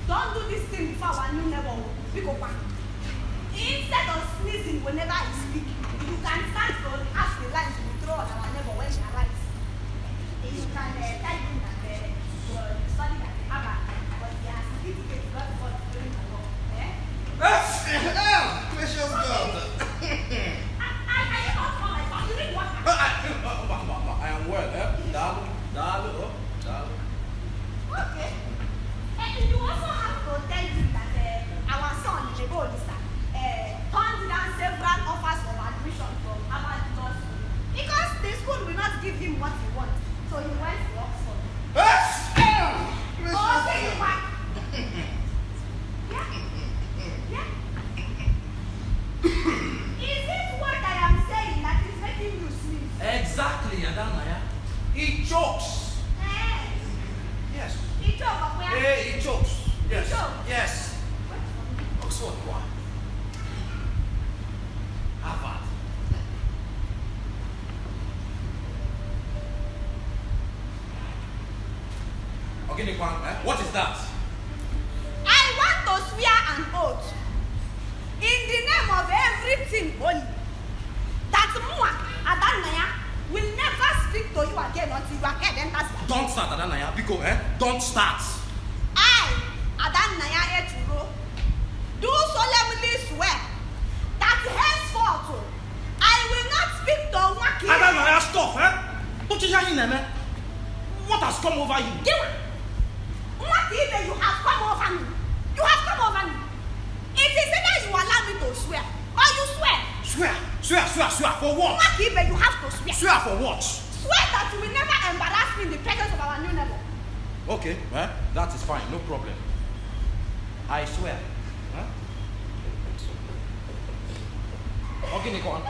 Don't do this thing before our new neighbor. Instead of sneezing whenever I speak, you can start to ask the lines we throw on our neighbor when he arrives. You can tell him that the study that they have, but he has certificate not for doing the law. Precious God. I cannot call my son. You need water. I am well, Dalu. Okay. And you also have to tell him that our son, the Bodisa, turned down several offers of admission from Harvard Law School because the school will not give him what he wants. So he went to Oxford. Okay, you want? Yeah. Is it what I am saying that is making you sneeze? Exactly, Adanaya. He chokes. Yes. He chokes, where? He chokes. Yes. He chokes? Yes. Oxford, what? Harvard. Oghene, what is that? I want to swear an oath in the name of everything holy that Mua Adanaya will never speak to you again until your head enters your Don't start, Adanaya. Biko, Don't start. I, Adanaya Ejiro, do solemnly swear that henceforth I will not speak to Nwakibe. Adanaya, stop, What is your name, What has come over you? Nwakibe, you have come over me. You have come over me. It is either you allow me to swear or you swear. Swear for what? Nwakibe, you have to swear. Swear for what? Swear that you will never embarrass me in the presence of our new neighbor. Okay, that is fine, no problem. I swear. Okay, go on.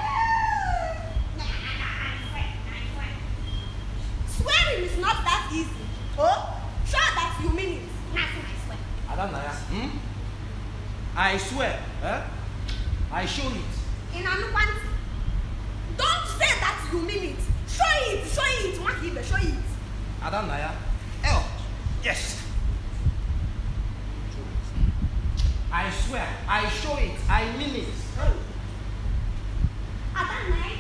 Swearing is not that easy. Oh, sure that you mean it. Nothing, I swear. Adanaya, I swear, I show it. In Anupanti, don't say that you mean it. Show it, Nwakibe, show it. Adanaya, yes. I swear, I show it, I mean it. Adanaya,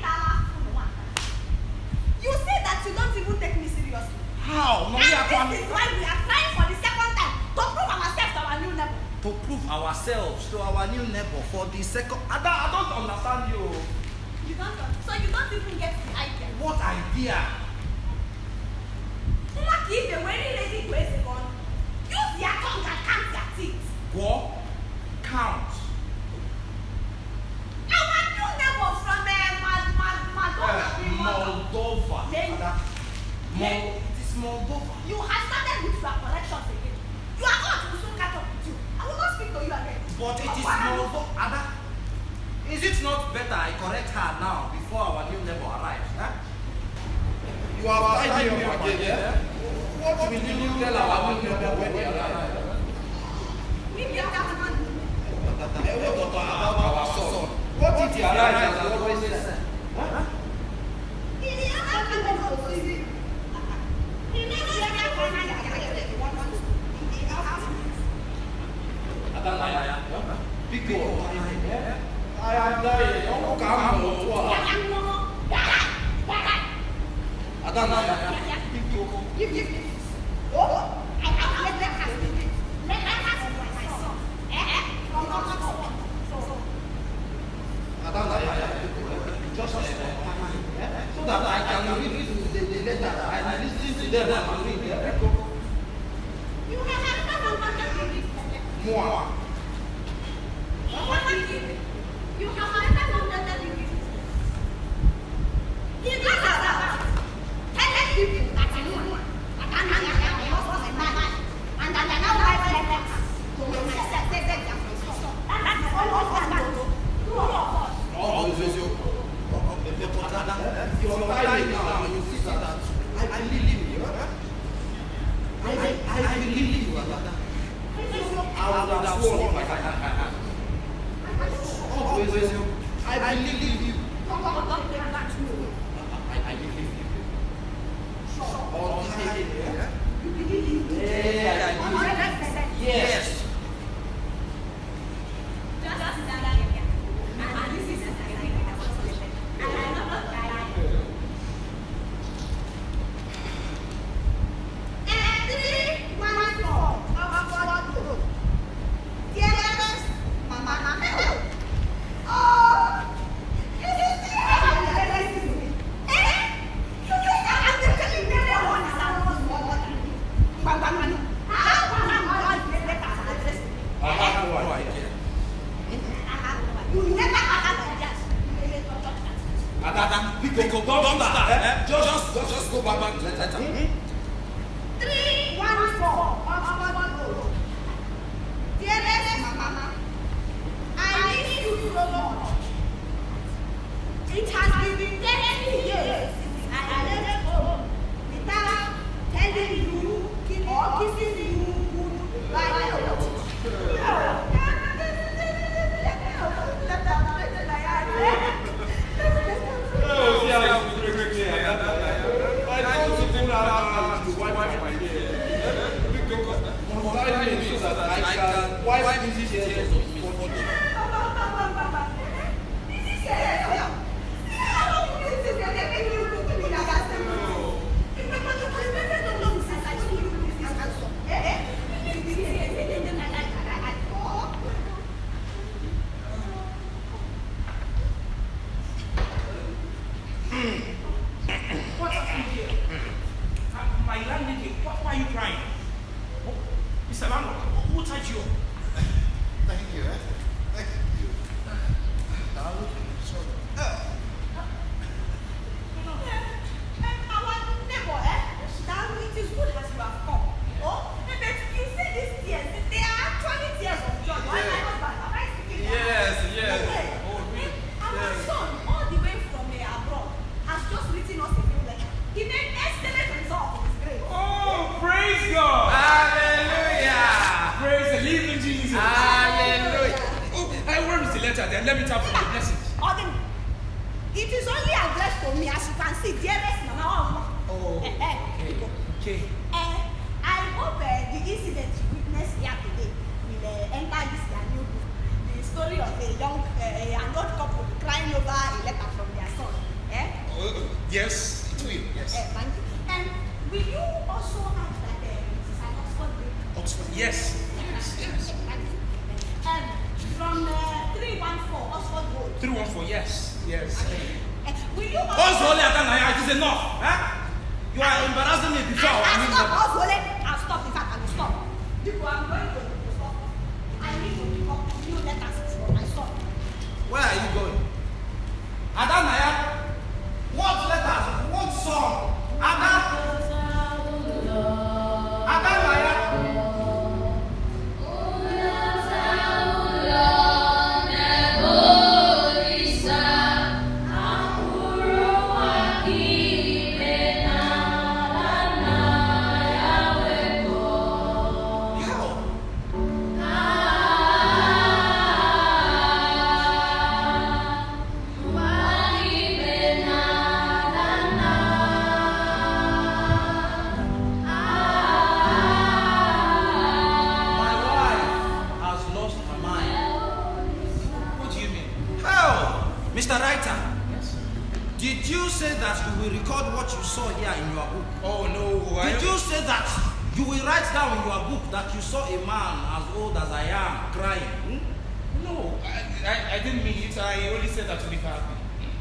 you say that you don't even take me seriously. How? No, and this is why we are trying for the second time to prove ourselves to our new neighbor. To prove ourselves to our new neighbor for the second. I don't understand you. You don't. So you don't even get the idea. What idea? Nwakibe, when you ready to a gun, use your tongue and count your teeth. What? Count. Our new neighbor from Moldova. It is Moldova. You have started with your corrections again. You are not to soon catch up with you. I will not speak to you again. But it is Moldova. Is it not better I correct her now before our new neighbor arrives? You are fighting me again. What will you tell our new neighbor when he arrives? Leave your cat man. About our son. What did he arrive as I always said? I am dying. So that I can read the letter and listen to them and read their record. You Moi. You have never done that in you did that. Tell people that I know. And I now write letters to myself. That is almost what I do. Two of us. Always you. If you're lying now, you see that I believe you. I believe you. I would have sworn if I had. Always you. I believe you. I believe you. All time. You believe you? Yeah, I believe you. Yes. Don't start. Just go back to the letter. 314 Oxford Road. Dearest Mama, I miss you so much. It has been 30 years since I left home without telling you or kissing you goodbye. Why is this tears of misfortune? What's happening here? My landlady, why are you crying? Mr. Landlord, who touched you? Thank you. Thank you. Our neighbor, now it is good as you have come. Oh, but you see these tears, they are actually tears of joy. Why am I not bad? Am I speaking? Yes. Okay. Our son, all the way from abroad, has just written us a new letter. He made excellent result in his grade. Oh, praise God! Hallelujah! Praise the living Jesus! Hallelujah! Oh, where is the letter then? Let me tap from the message. Odin, it is only addressed to me, as you can see, dearest Mama. Oh, okay. I hope the incident you witnessed here today will enter this new book. The story of an old couple crying over a letter from their son. Yes, it will. Yes. Thank you. And will you also add that it is an Oxford book? Oxford. Yes. From 314 Oxford Road. 314. Yes. Will you also... Also, Adanaya, it is enough. You are embarrassing me before. I'll stop. In fact, I will stop. People, I'm going to stop. I need to pick up new letters from my son. Where are you going? Adanaya, what letters? What song? Adanaya. Mr. Writer, did you say that you will record what you saw here in your book? Oh no. Did you say that you will write down in your book that you saw a man as old as I am crying? No, I didn't mean it. I only said that to be happy.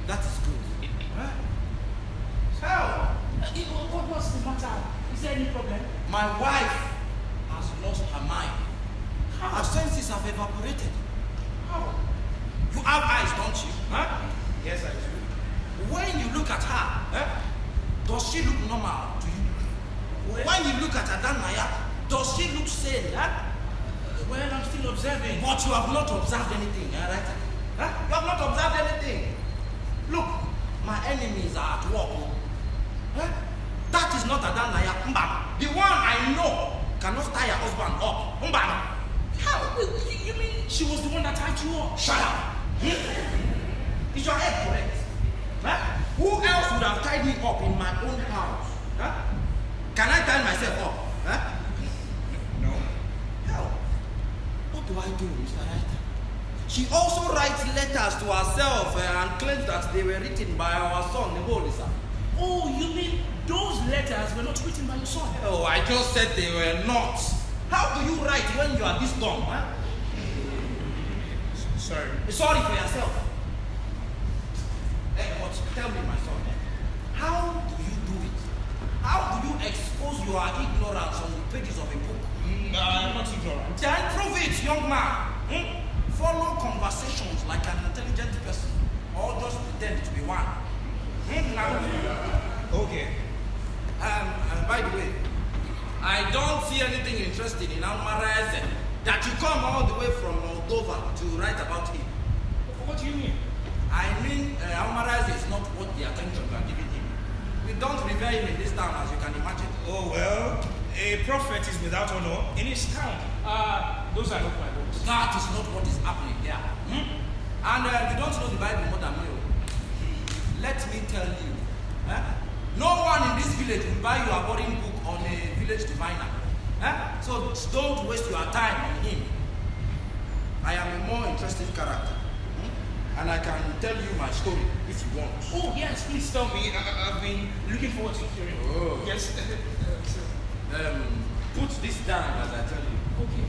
That is good. How? What's the matter? Is there any problem? My wife has lost her mind. Her senses have evaporated. How? You have eyes, don't you? Yes, I do. When you look at her, does she look normal to you? Well, When you look at Adanaya, does she look sane? well, I'm still observing. But you have not observed anything, right? You have not observed anything. Look, my enemies are at work. That is not Adanaya. The one I know cannot tie her husband up. How? You mean she was the one that tied you up? Shut up. Is your head correct? Who else would have tied me up in my own house? Can I tie myself up? No. Hell, what do I do, Mr. Writer? She also writes letters to herself and claims that they were written by our son, Nebolisa. Oh, you mean those letters were not written by your son? Oh, I just said they were not. How do you write when you are this dumb? Sorry. Sorry for yourself. But tell me, my son, how do you do it? How do you expose your ignorance on the pages of a book? I'm not ignorant. Then prove it, young man. Follow conversations like an intelligent person, or just pretend to be one. Okay. By the way, I don't see anything interesting in Almarez that you come all the way from Moldova to write about him. What do you mean? I mean, Almarez is not worth the attention you are giving him. We don't revere him in this town, as you can imagine. Oh, well, a prophet is without honor in his town. Those are not my words. That is not what is happening here. And you don't know the Bible more than me. Let me tell you, no one in this village will buy you a boring book on a village diviner. So don't waste your time on him. I am a more interesting character. And I can tell you my story if you want. Oh, yes, please tell me. I've been looking forward to hearing. Oh. Yes. Put this down as I tell you. Okay.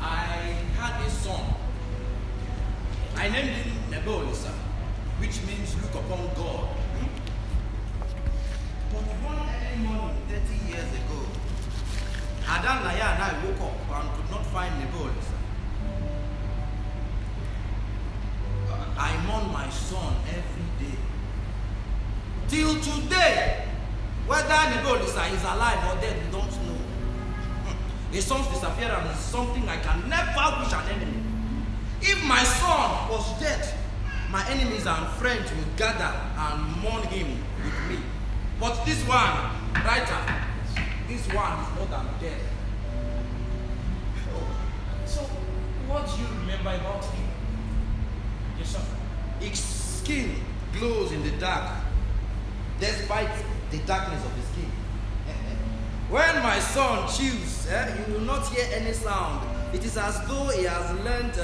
I had a son. I named him Nebulisa, which means look upon God. But one early morning, 30 years ago, Adanaya and I woke up and could not find Nebulisa. I mourn my son every day. Till today, whether Nebulisa is alive or dead, we don't know. A son's disappearance is something I can never wish an enemy. If my son was dead, my enemies and friends would gather and mourn him with me. But this one, writer, this one is more than dead. So, what do you remember about him? Yes, sir. His skin glows in the dark, despite the darkness of his skin. When my son chews, you will not hear any sound. It is as though he has learned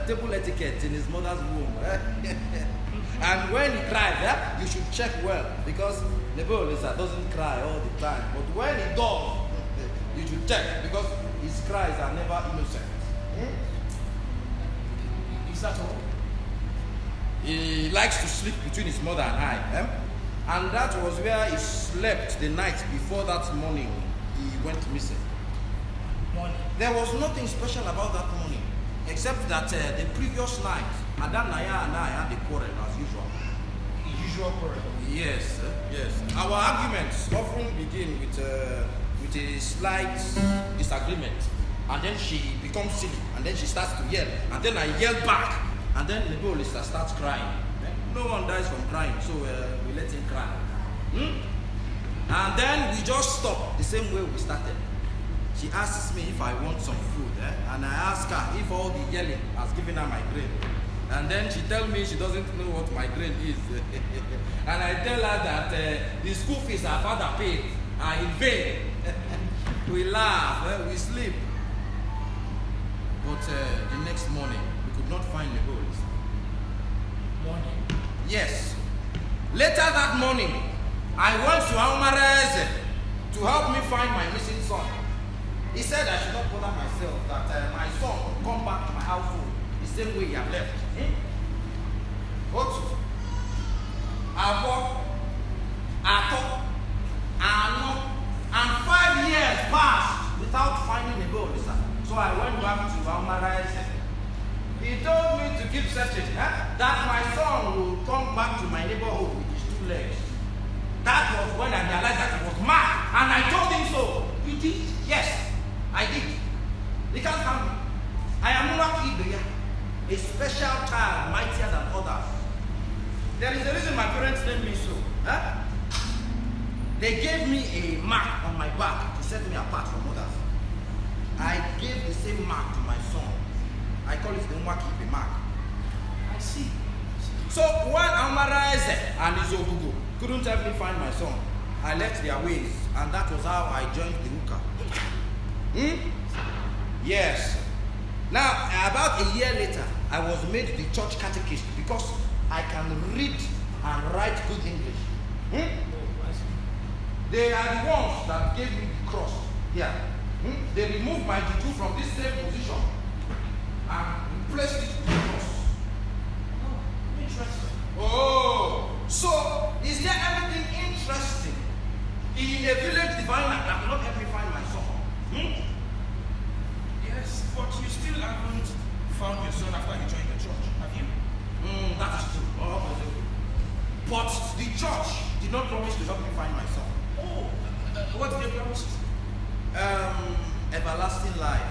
table etiquette in his mother's womb. And when he cries, you should check well, because Nebulisa doesn't cry all the time. But when he does, you should check, because his cries are never innocent. Is that all? He likes to sleep between his mother and I. And that was where he slept the night before that morning he went missing. Morning. There was nothing special about that morning, except that the previous night, Adanaya and I had a quarrel as usual. Usual quarrel. Yes, yes. Our arguments often begin with a slight disagreement, and then she becomes silly, and then she starts to yell, and then I yell back, and then the Nebulisa starts crying. No one dies from crying, so we let him cry. And then we just stop the same way we started. She asks me if I want some food, and I ask her if all the yelling has given her migraine. And then she tells me she doesn't know what migraine is. And I tell her that the school fees her father paid are in vain. We laugh, we sleep. But the next morning, we could not find the goals. Morning. Yes. Later that morning, I went to Almarez to help me find my missing son. He said I should not bother myself, that my son would come back to my household the same way he had left. Otu, Abo, Ato, Ano, and 5 years passed without finding a goal. So I went back to Almarez. He told me to keep searching, that my son will come back to my neighborhood with his 2 legs. That was when I realized that he was mad, and I told him so. You did? Yes, I did. He can't harm me. I am Nwakibe, a special child, mightier than others. There is a reason my parents named me so. They gave me a mark on my back to set me apart from others. I gave the same mark to my son. I call it the Nwakibe mark. I see. So when Almarez and his Ogugo couldn't help me find my son, I left their ways, and that was how I joined the Ruka. Yes. Now, about a year later, I was made the church catechist because I can read and write good English. They are the ones that gave me the cross. Yeah. They removed my juju from this same position and replaced it with the cross. Oh, interesting. Oh, so is there anything interesting in a village diviner that will not help me find my son? Yes, Yes, but you still haven't found your son after he joined the church, have you? That is true. But the church did not promise to help me find my son. Oh, what did they promise? Everlasting life.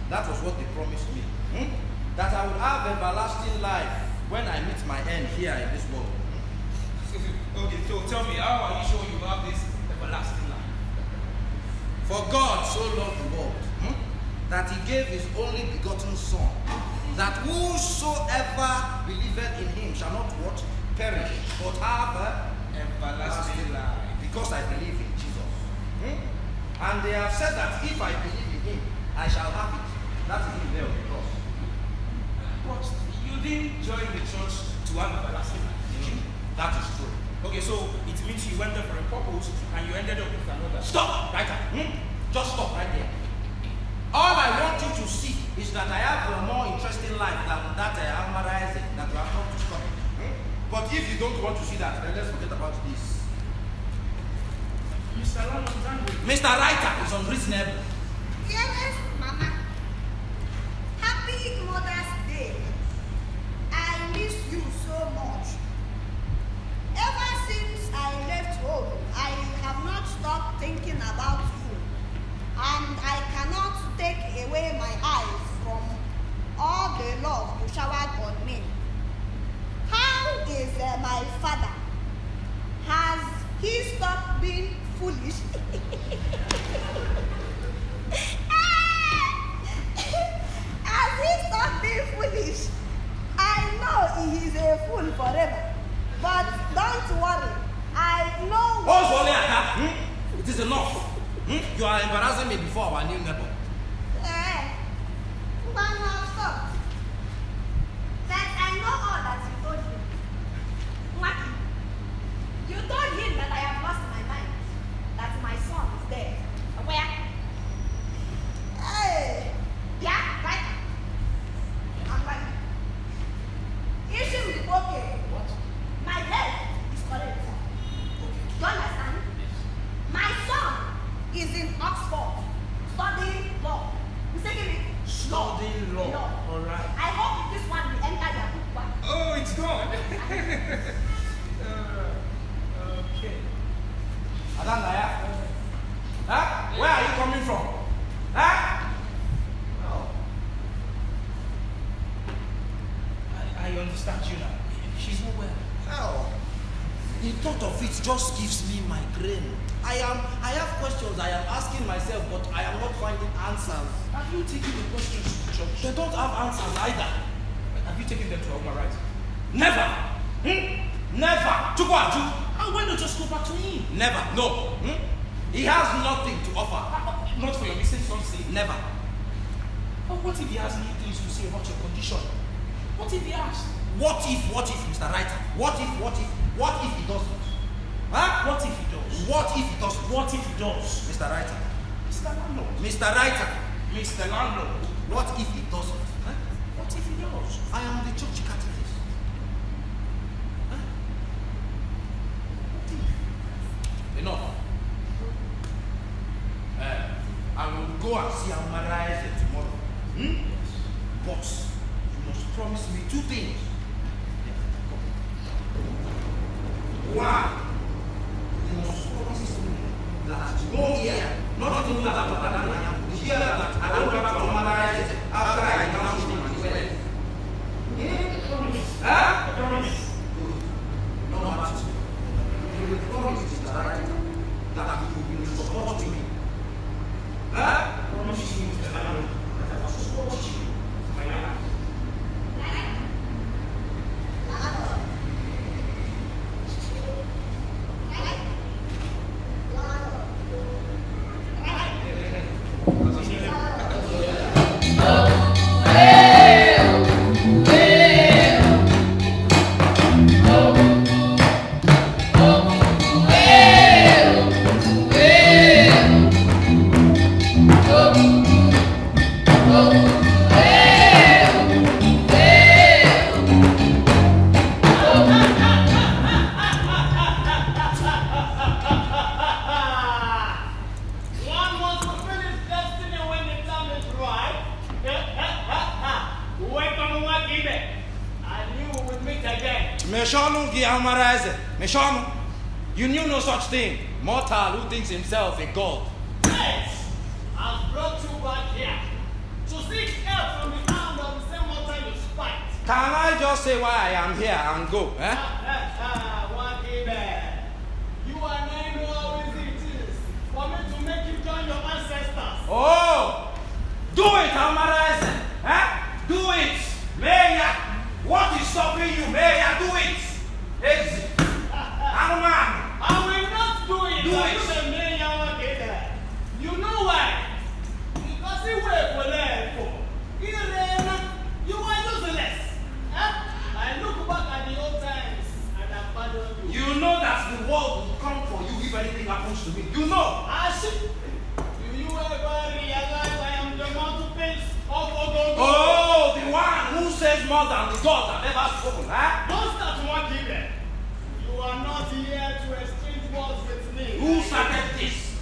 That was what they promised me. That I would have everlasting life when I meet my end here in this world. Okay, so tell me, how are you sure you have this everlasting life? For God so loved the world that he gave his only begotten Son, that whosoever believeth in him shall not what? Perish, but have Everlasting life. because I believe in Jesus. And they have said that if I believe in him, I shall have it. That is in there on the cross. But you didn't join the church to have everlasting life, did you? That is true. Okay, so it means you went there for a purpose and you ended up with another. Stop right there. Just stop right there. All I want you to see is that I have a more interesting life than that I am married, that you have not to stop. But if you don't want to see that, then let's forget about this. Mr. Landlord is angry. Mr. Writer is unreasonable. Yes, Mama. Happy Mother's Day. I miss you so much. Ever since I left home, I have not stopped thinking about you. And I cannot take away my eyes from all the love you showered on me. How is my father? Has he stopped being foolish? Has he stopped being foolish? I know he is a fool forever. But don't worry. I know. Oh, Wole, it is enough. You are embarrassing me before our new neighbor. Stop. That I know all that you told him. Nwaki, you told him that I have lost my mind. That my son is dead. Where? Hey. Yeah, right? I'm like, issue with okay. What? My head is correct. Do you understand? My son is in Oxford studying law. You say give me Studying law. No. All right. I hope this one will enter your book one. Oh, it's gone. Okay. Adanaya. Huh? Where are you coming from? Huh? Oh. I understand you now. She's not well. Oh. The thought of it just gives me migraine. I have questions I am asking myself, but I am not finding answers. Have you taken the questions to the church? They don't have answers either. Have you taken them to Oma, right? Never. Never. Chukwaju. And why not just go back to him? Never. No. He has nothing to offer. Not for your missing son's sake. Never. But what if he has new things to say about your condition? What if he has? What if, Mr. Writer? What if he doesn't? Huh? What if he does? What if he doesn't? What if he does? Mr. Writer. Mr. Landlord. Mr. Writer. Mr. Landlord. What if he doesn't? Huh? What if he does? I am the church catechist. Huh? Enough. I will go and see Amara tomorrow. But you must promise me two things. One, you must promise me that no year, not only that Adanaya, the year that I will come back to Amara after I announce him and well. Huh? Promise. No matter. You will promise Mr. Writer that you will support me. Huh? Promise you, Mr. Landlord, that I will support you. My life. Ogi Amaraze, Meshomo. You knew no such thing. Mortal who thinks himself a god. Yes, I've brought you back here to seek help from the hand of the same mortal you spite. Can I just say why I am here and go? Eh? Nwakibe, you are not know how easy it is for me to make you join your ancestors. Oh! Do it, Amaraze! Eh? Do it! Mayor! What is stopping you, Mayor? Do it! Exit! Anuman! I will not do it. Do it. You know why? Because he wait for level. You are useless. I look back at the old times and I pardon you. You know that the world will come for you if anything happens to me. You know! Do you ever realize I am the mouthpiece of Oghene? Oh, the one who says more than the gods have ever spoken, huh? Don't start Nwakibe. You are not here to exchange words with me. Who started this?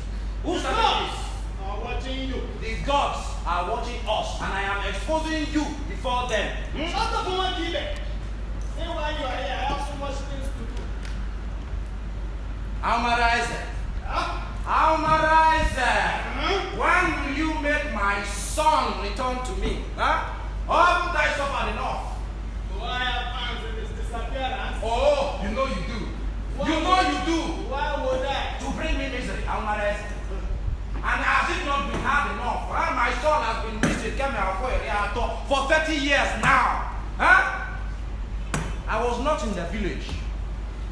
Who started this? I'm watching you. The gods are watching us, and I am exposing you before them. Shut up, Nwakibe. Say why you are here. I have so much things to do. Amaraze. Huh? Amaraze. When will you make my son return to me? Huh? Or haven't I suffered enough? Do I have hands in his disappearance? Oh, you know you do. You know you do. Why would I? To bring me misery, Amaraze. And has it not been hard enough? Huh? My son has been missing for 30 years now. Huh? I was not in the village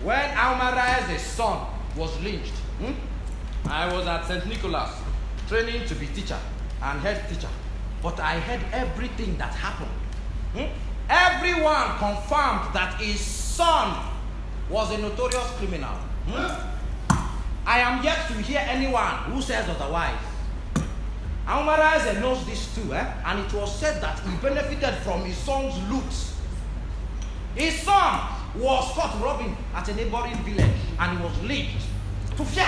when Amaraze's son was lynched. I was at St. Nicholas training to be teacher and head teacher. But I heard everything that happened. Everyone confirmed that his son was a notorious criminal. I am yet to hear anyone who says otherwise. Amaraze knows this too, and it was said that he benefited from his son's looks. His son was caught robbing at a neighboring village and he was lynched. To fear.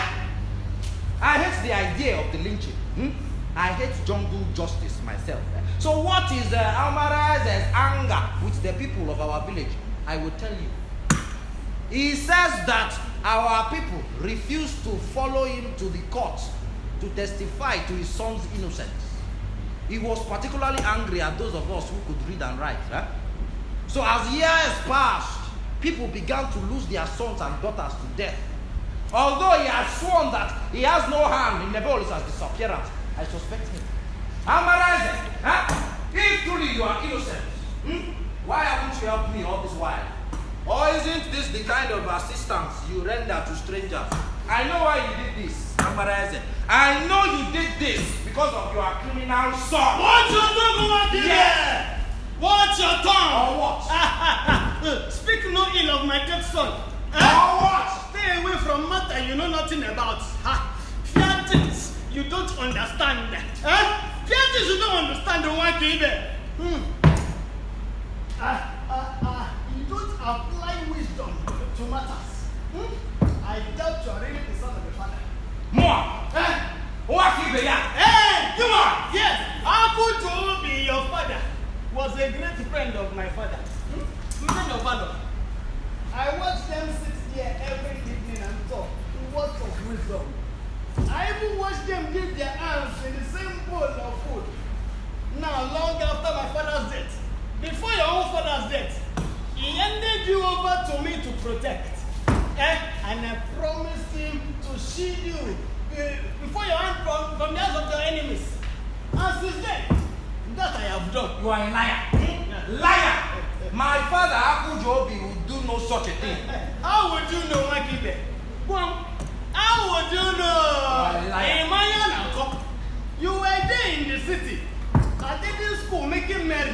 I hate the idea of the lynching. I hate jungle justice myself. So what is Amaraze's anger with the people of our village? I will tell you. He says that our people refused to follow him to the court to testify to his son's innocence. He was particularly angry at those of us who could read and write. So as years passed, people began to lose their sons and daughters to death. Although he has sworn that he has no hand in Nebolisa's disappearance, I suspect him. Amaraze, if truly you are innocent, why haven't you helped me all this while? Or isn't this the kind of assistance you render to strangers? I know why you did this, Amaraze. I know you did this because of your criminal son. Watch your tongue, Nwakibe! Yes. Watch your tongue! Or what? Speak no ill of my dead son. Or what? Stay away from matter you know nothing about. Fear things you don't understand. Fear things you don't understand, Nwakibe. You don't apply wisdom to matters. I doubt you are really the son of the father. More. Nwakibe, Hey, come on. Yes, Uncle be your father was a great friend of my father. Man of valor. I watched them sit there every evening and talk words of wisdom. I even watched them give their hands in the same bowl of food. Now, long after my father's death, before your own father's death, he handed you over to me to protect. And I promised him to shield you before your hand from the hands of your enemies. And since then, that I have done. You are a liar. Liar! My father, Akujobi, would do no such a thing. How would you know, Nwakibe? How would you know? Emmanuel, you were there in the city, attending school, making merry.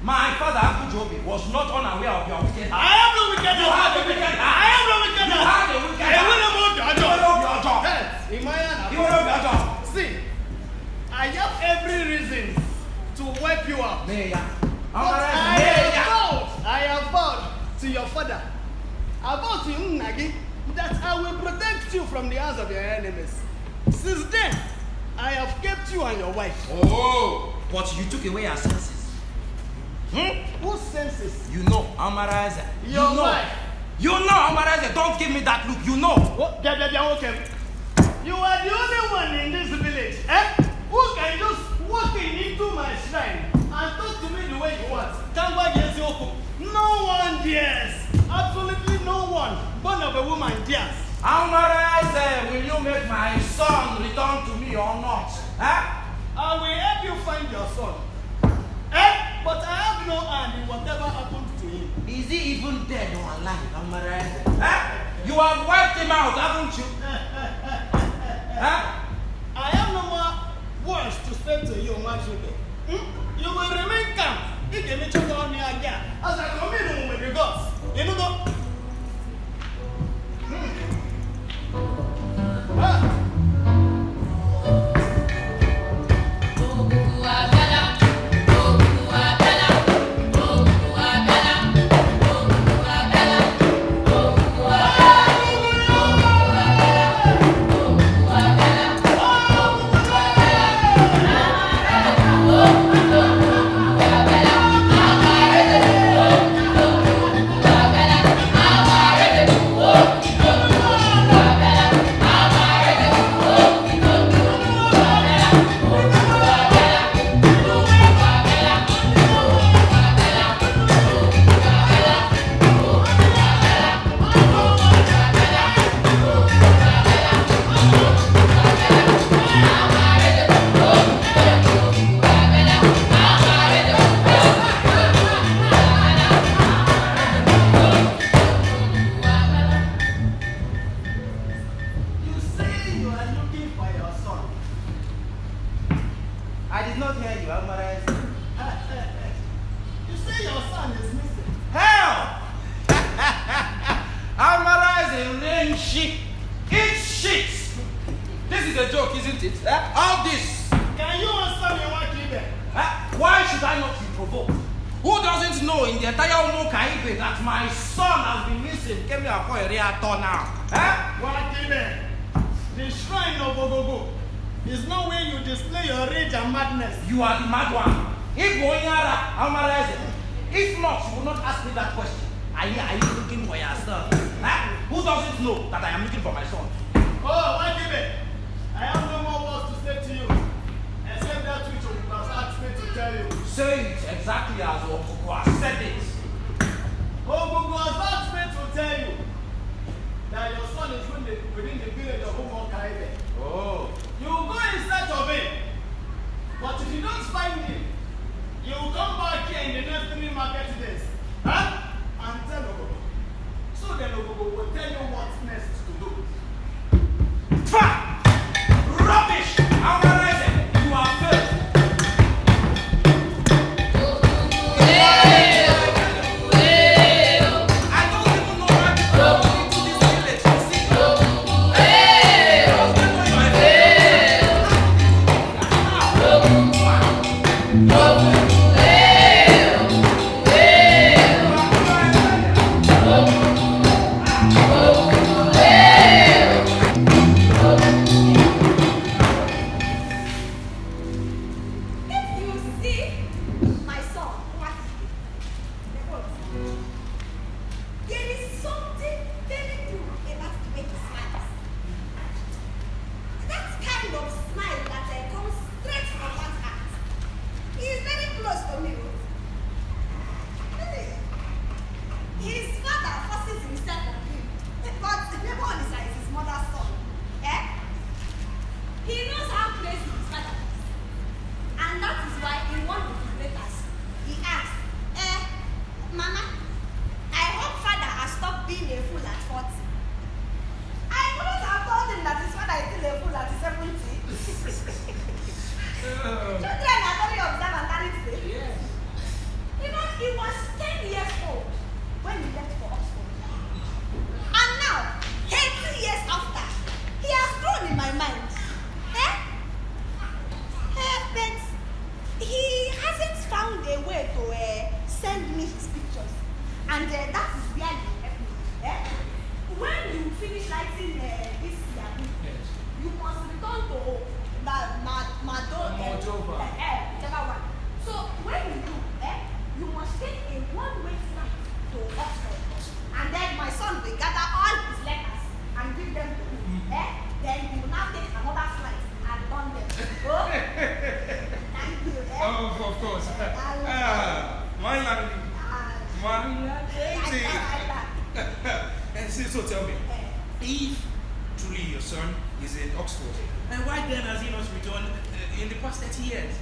My father, Akujobi, was not unaware of your wicked heart. I am no wicked. You have a wicked heart. I am no wicked. You have a wicked heart. I will not You will not be Ajao. Emmanuel, You will not be Ajao. see, I have every reason to wipe you out. Mayor. But I have vowed to your father, I vowed to Nagi, that I will protect you from the hands of your enemies. Since then, I have kept you and your wife. Oh, but you took away our senses. Whose senses? You know, Amaraza. Your you know. wife. You know, Omotehinse, don't give me that look, you know. Oh, okay. You are the only one in this village, who can just walk into my shrine and talk to me the way you want. No one dares. Absolutely no one. Born of a woman dares. Omotehinse, will you make my son return to me or not? I will help you find your son. But I have no hand in whatever happened to him. Is he even dead or alive, Omotehinse? You have wiped him out, haven't you? I have no more words to say to you, Nwakibe. You will remain calm. You can meet you down here again. As I come in with the gods. You know and And then my son will gather all his letters and give them to me. Then he will now take another flight and burn them. Oh, thank you. Oh, of course. My landing. So tell me, if truly your son is in Oxford, and why then has he not returned in the past 30 years?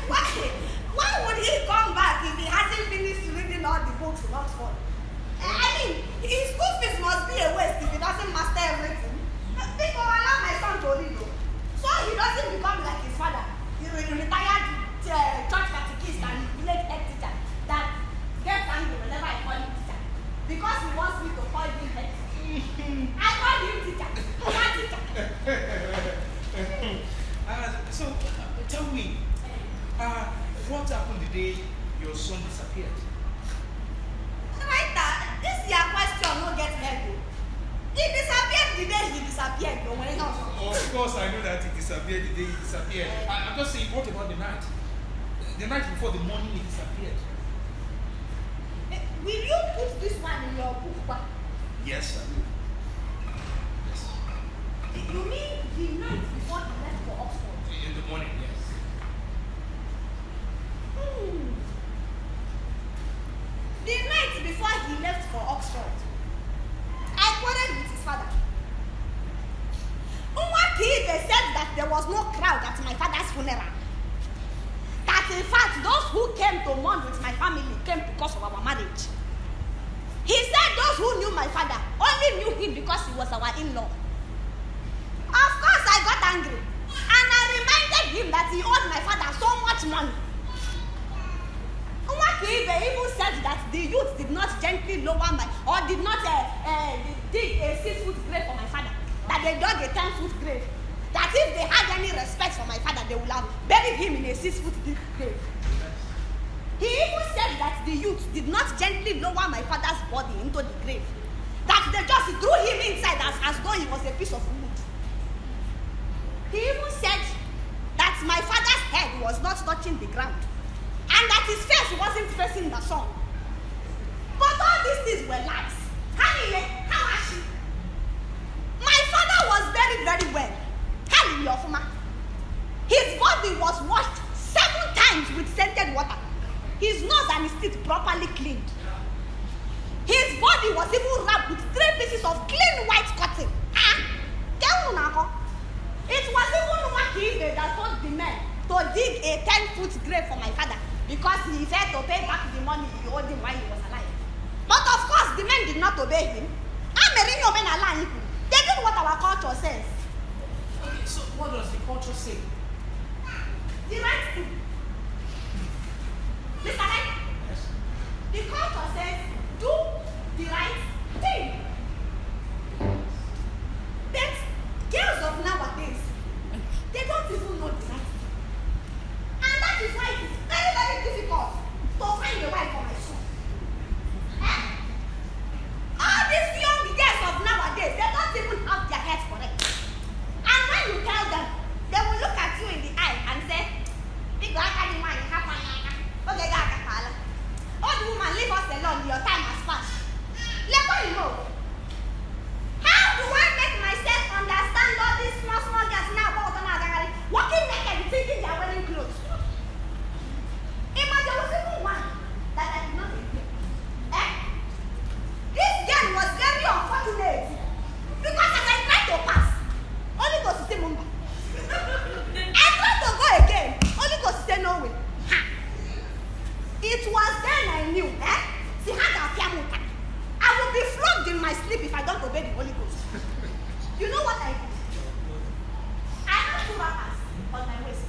Why would he come back if he hasn't finished reading all the books in Oxford? I mean, his school fees must be a waste if he doesn't master everything. People allow my son to read, so he doesn't become like his father. He retired church catechist and village head teacher that gets angry whenever I call him teacher because he wants me to call him head teacher. I call him teacher, not teacher. So tell me, what happened the day your son disappeared? Right, this is your question, no get heavy. He disappeared the day he disappeared. Of course, I know that he disappeared the day he disappeared. I'm just saying, what about the night? The night before the morning he disappeared. Will you put this one in your book? Yes, I will. Yes. You mean the night before he left for Oxford? In the morning, yes. The night before he left for Oxford, I quarreled with his father. Nwakibe said that there was no crowd at my father's funeral. That in fact, those who came to mourn with my family came because of our marriage. He said those who knew my father only knew him because he was our in-law. Of course, I got angry. And I reminded him that he owed my father so much money. Nwakibe even said that the youth did not gently lower my, or did not dig a 6-foot grave for my father. That they dug a 10-foot grave. That if they had any respect for my father, they would have buried him in a 6-foot deep grave. He even said that the youth did not gently lower my father's body into the grave. That they just threw him inside as though he was a piece of wood. He even said that my father's head was not touching the ground. And that his face wasn't facing the sun. But all these things were lies. Honey, how was she? My father was very, very well. His body was washed 7 times with scented water. His nose and his teeth properly cleaned. His body was even wrapped with 3 pieces of clean white cotton. It was even Nwakibe that told the men to dig a 10-foot grave for my father because he said to pay back the money he owed him while he was alive. But of course, the men did not obey him. They did what our culture says. Okay, so what does the culture say? The right thing. Mr. Right? Yes. The culture says, do the right thing. But girls of nowadays, they don't even know the right thing. And that is why it is very, very difficult to find a wife for my son. All these young girls of nowadays, they don't even have their heads correct. And when you tell them, they will look at you in the eye and say, oh, the woman, leave us alone, your time has passed. Let me know. How do I make myself understand all these small girls now walking naked thinking they are wearing clothes? There was even one that I did not agree. This girl was very unfortunate because as I tried to pass, only goes to say Mumba. I tried to go again, only goes to say no way. It was then I knew, I will be flogged in my sleep if I don't obey the Holy Ghost. You know what I did? I had 2 wrappers on my waist.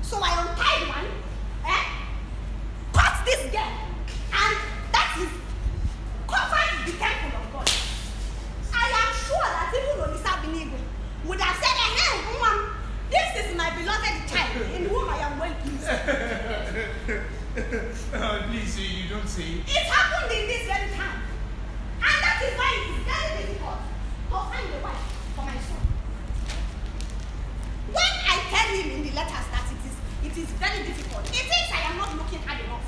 So I untied one, caught this girl, and that is covered the temple of God. I am sure that even Olisa Binuyo would have said, hey, woman, this is my beloved child in whom I am well pleased. Please, you don't say. It happened in this very time. And that is why it is very difficult to find a wife for my son. When I tell him in the letters that it is very difficult. It is I am not looking hard enough.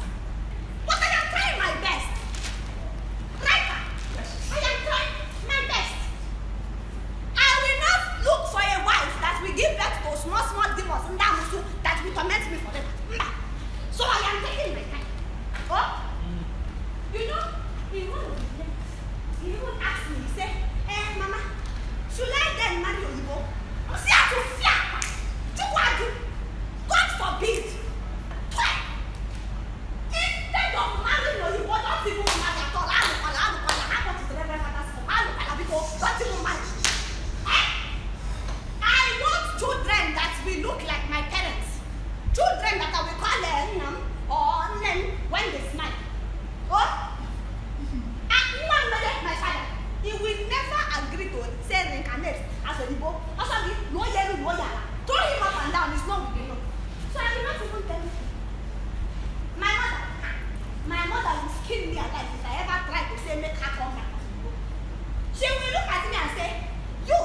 But I am trying my best. Right now, I am trying my best. I will not look for a wife that will give birth to small demons that will torment me forever. So I am taking my time. Oh? You know, in one of his letters, he even asked me, he said, Mama, should I then marry Oyibo? See how to fear. God forbid. Instead of marrying Oyibo, don't even marry at all. How much is the Reverend Father's for? Don't even marry. I want children that will look like my parents. Children that I will call Nam or Nem when they smile. Oh? My father, he will never agree to say reincarnate as Oyibo. Also, no yellow, no yellow. Throw him up and down, it's not with him. So I will not even tell you. My mother will skin me alive if I ever try to say make her come back as Oyibo. She will look at me and say, you,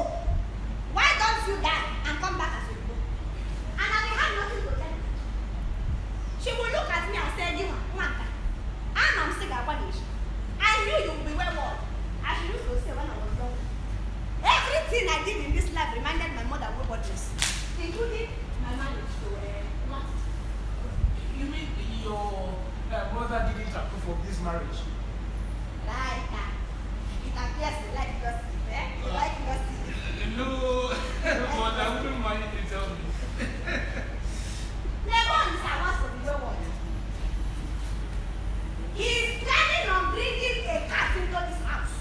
why don't you die and come back as Oyibo? And I will have nothing to tell you. She will look at me and say, you, Manta, I'm sick of one issue. I knew you would be well-born, as she used to say when I was young. Everything I did in this life reminded my mother of waywardness, including my marriage to Matthew. You mean your mother didn't approve of this marriage? Right now. It appears you like gossip, eh? You like gossip. No, but I wouldn't mind if you tell me. Never is I want to be wayward. He is planning on bringing a cat into this house.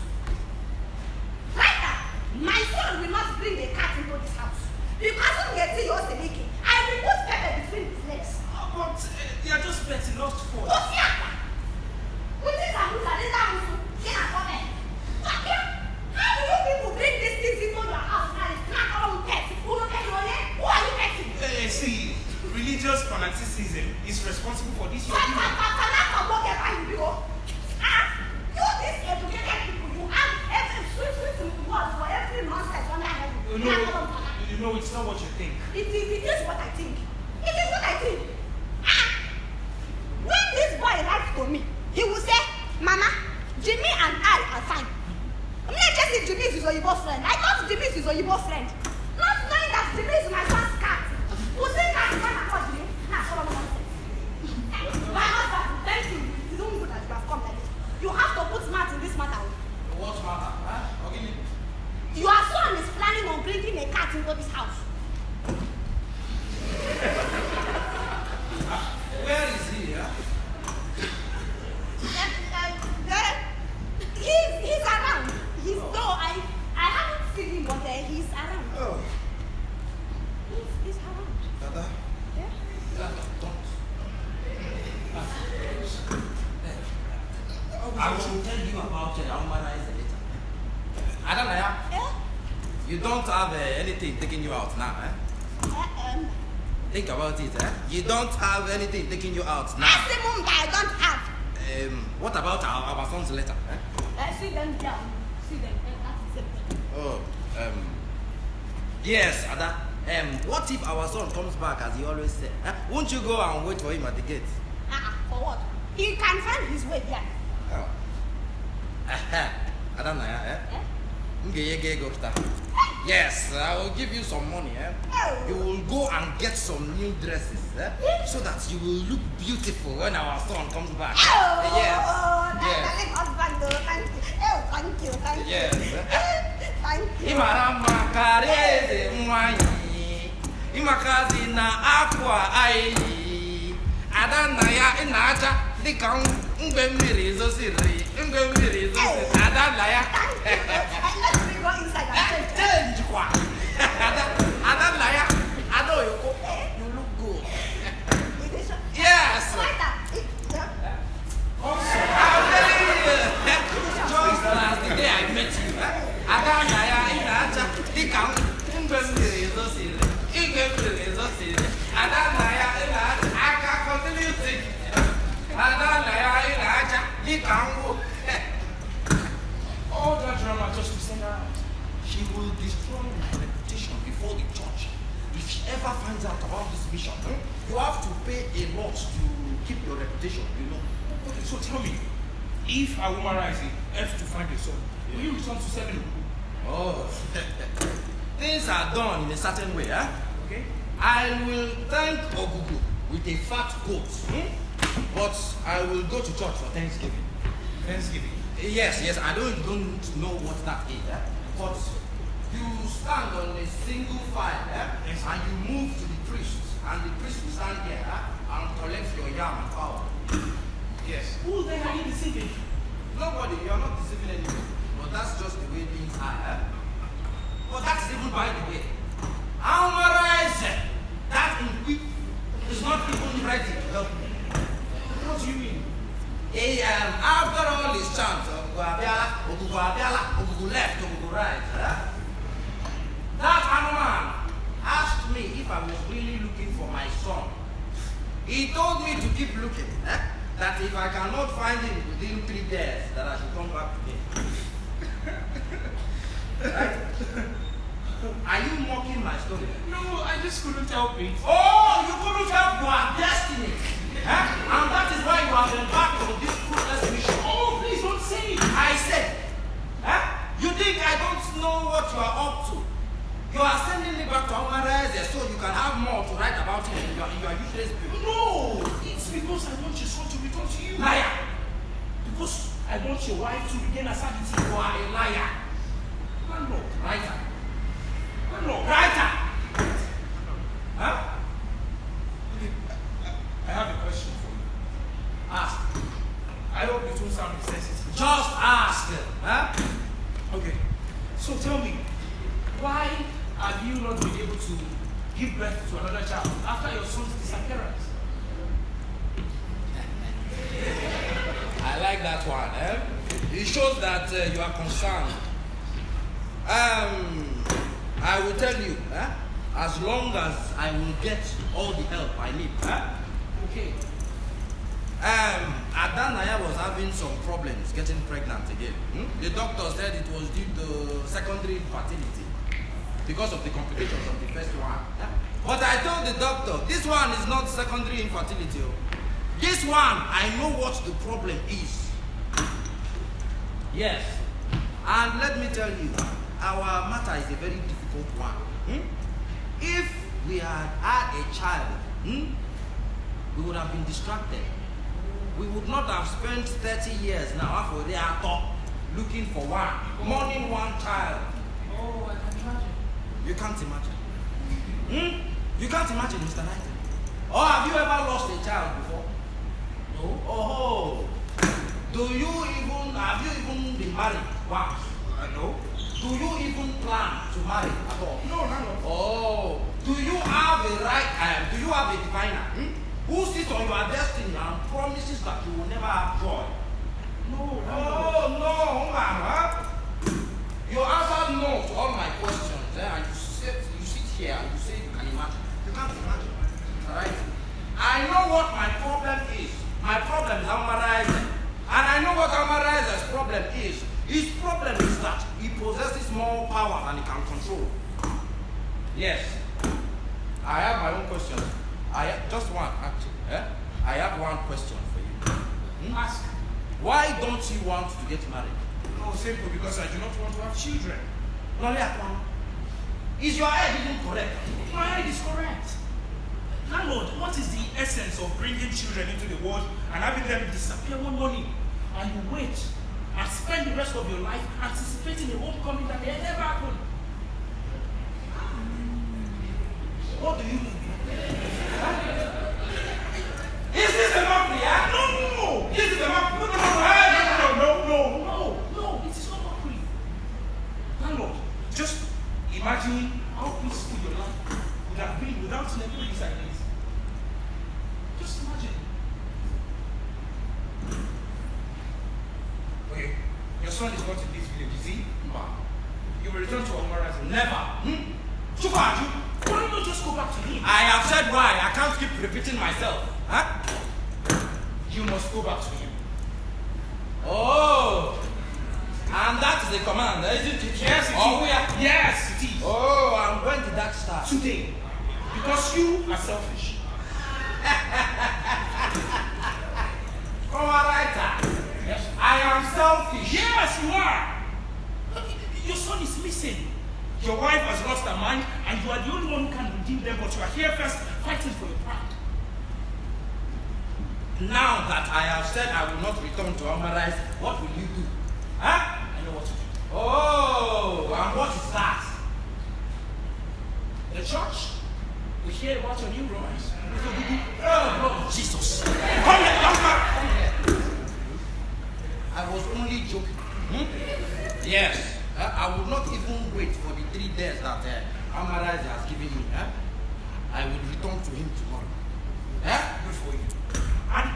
Right now, my son will not bring a cat into this house. Because of the Ejiro, I will put pepper between his legs. But they are just petty, not for. Oh, yeah. With this and this and this, how do you people bring these things into your house now? It's not our own pets. Who are you petting? See, religious fanaticism is responsible for this. You these educated people, you have every sweet word for every nonsense under heaven. You know, it's not what you think. It is what I think. It is what I think. When this boy writes to me, he will say, Mama, Jimmy and I are fine. I'm not just if Jimmy is his Oyibo friend. I thought Jimmy is his Oyibo friend. Not knowing that Jimmy is my son's cat. Who say that is one about Jimmy? That's all nonsense. My husband, thank you. It's only good that you have come like this. You have to put smart in this matter. What matter? Huh? Oghene? Your son is planning on bringing a cat into this house. Where is he? Huh? He's around. I haven't seen him, but he's around. Oh. He's around. Dada? Yeah? I will tell you about Adanaya later. Adanaya? Yeah? You don't have anything taking you out now, eh? Think about it, eh? You don't have anything taking you out now. Maximum that I don't have. What about our son's letter? Eh? See them down. See them. That's it. Oh, yes, Ada. What if our son comes back as he always said? Won't you go and wait for him at the gate? For what? He can find his way there. Oh. Adanaya, eh? Yes, I will give you some money, eh? Oh. You will go and get some new dresses, eh? So that you will look beautiful when our son comes back. Oh, Yes. Yes. Husband, thank you. Oh, thank you. Yes. Thank you. Imarama kareze mwanyi. Imakazi na aqua ai. Adanaya inaja dika ngbe mmiri zo siri. Ngbe mmiri zo siri. Adanaya. Let me go inside and change. Change kwa. Adanaya. Adoyoko. You look good. Yes. I'm telling you. Just last the day I met you. Adanaya inaja dika ngbe mmiri zo siri. Ngbe mmiri zo siri. Adanaya inaja. I can continue singing. Adanaya inaja dika All that drama just to send her out. She will destroy my reputation before the church if she ever finds out about this mission, you have to pay a lot to keep your reputation, you know. Okay, so tell me, if a woman rising helps to find a son, will you return to 7? Oh, things are done in a certain way, huh? Okay. I will thank Ogugu with a fat goat, but I will go to church for Thanksgiving. Thanksgiving. Yes, I don't know what that is, but you stand on a single file, Yes. and you move to the priest, and the priest will stand here and collect your yam and fowl. Yes. Who then are you deceiving? Nobody, you are not deceiving anyone. But that's just the way things are. But that's even by the way. Almarize, that in whip is not even ready to help me. What do you mean? After all his chants, Ogugu left, Ogugu right, that animal asked me if I was really looking for my son. He told me to keep looking, that if I cannot find him within 3 days, that I should come back to him. Right? Are you mocking my story? No, I just couldn't help it. Oh, you couldn't help your destiny. And that is why you have embarked on this fruitless mission. Oh, please don't say it. I said, you think I don't know what you are up to? You are sending me back to Almarize so you can have more to write about him in your useless book. No, it's because I want your son to return to you. Liar! Because I want your wife to regain her sanity. You are a liar. Landlord. Writer. Landlord. Writer! Okay. I have a question for you. Ask. I hope it won't sound insensitive. Just ask. Okay. So tell me, why have you not been able to give birth to another child after your son's disappearance? I like that one. It shows that you are concerned. I will tell you, as long as I will get all the help I need. Okay. Adanaya was having some problems getting pregnant again. The doctor said it was due to secondary infertility because of the complications of the first one. But I told the doctor, this one is not secondary infertility. This one, I know what the problem is. Yes. And let me tell you, our matter is a very difficult one. If we had had a child, we would have been distracted. We would not have spent 30 years now for the top looking for one, mourning one child. Oh, I can imagine. You can't imagine. You can't imagine, Mr. Knight. Or have you ever lost a child before? No. Oh, have you even been married once? No. Do you even plan to marry at all? No, no. Oh, do you have a diviner who sits on your destiny and promises that you will never have joy? No. Oh, no, man. You answered no to all my questions, and you sit here and you say you can imagine. You can't imagine. All right? I know what my problem is. My problem is Almarize. And I know what Almarize's problem is. His problem is that he possesses more power than he can control. Yes. I have my own question. Just one, actually. I have one question for you. Ask. Why don't you want to get married? No, simple, because I do not want to have children. Is your head even correct? My head is correct. Landlord, what is the essence of bringing children into the world and having them disappear one morning, and you wait and spend the rest of your life anticipating a homecoming that may never happen? What do you mean? Is this a mockery? No! This is a mockery. No, it is not mockery. Landlord, just imagine how peaceful your life would have been without celebrities like this. Just imagine. Okay, your son is not in this village, is he? You will return to Almarize. Never. Why don't you just go back to him? I have said why. I can't keep repeating myself. You must go back to him. Oh. And that is the command, isn't it? Yes, it is. Oh, yeah. Yes, it is. Oh, and when did that start? Today. Because you are selfish. Yes. I am selfish. Yes, you are. Your son is missing. Your wife has lost her mind, and you are the only one who can redeem them, but you are here first fighting for your pride. Now that I have said I will not return to Amarize, what will you do? Huh? I know what to do. Oh, and what is that? The church will hear about your new romance. Oh, Lord Jesus. Come here, young man. Come here. I was only joking. Yes. I would not even wait for the 3 days that Amarize has given me. I will return to him tomorrow. Good for you. And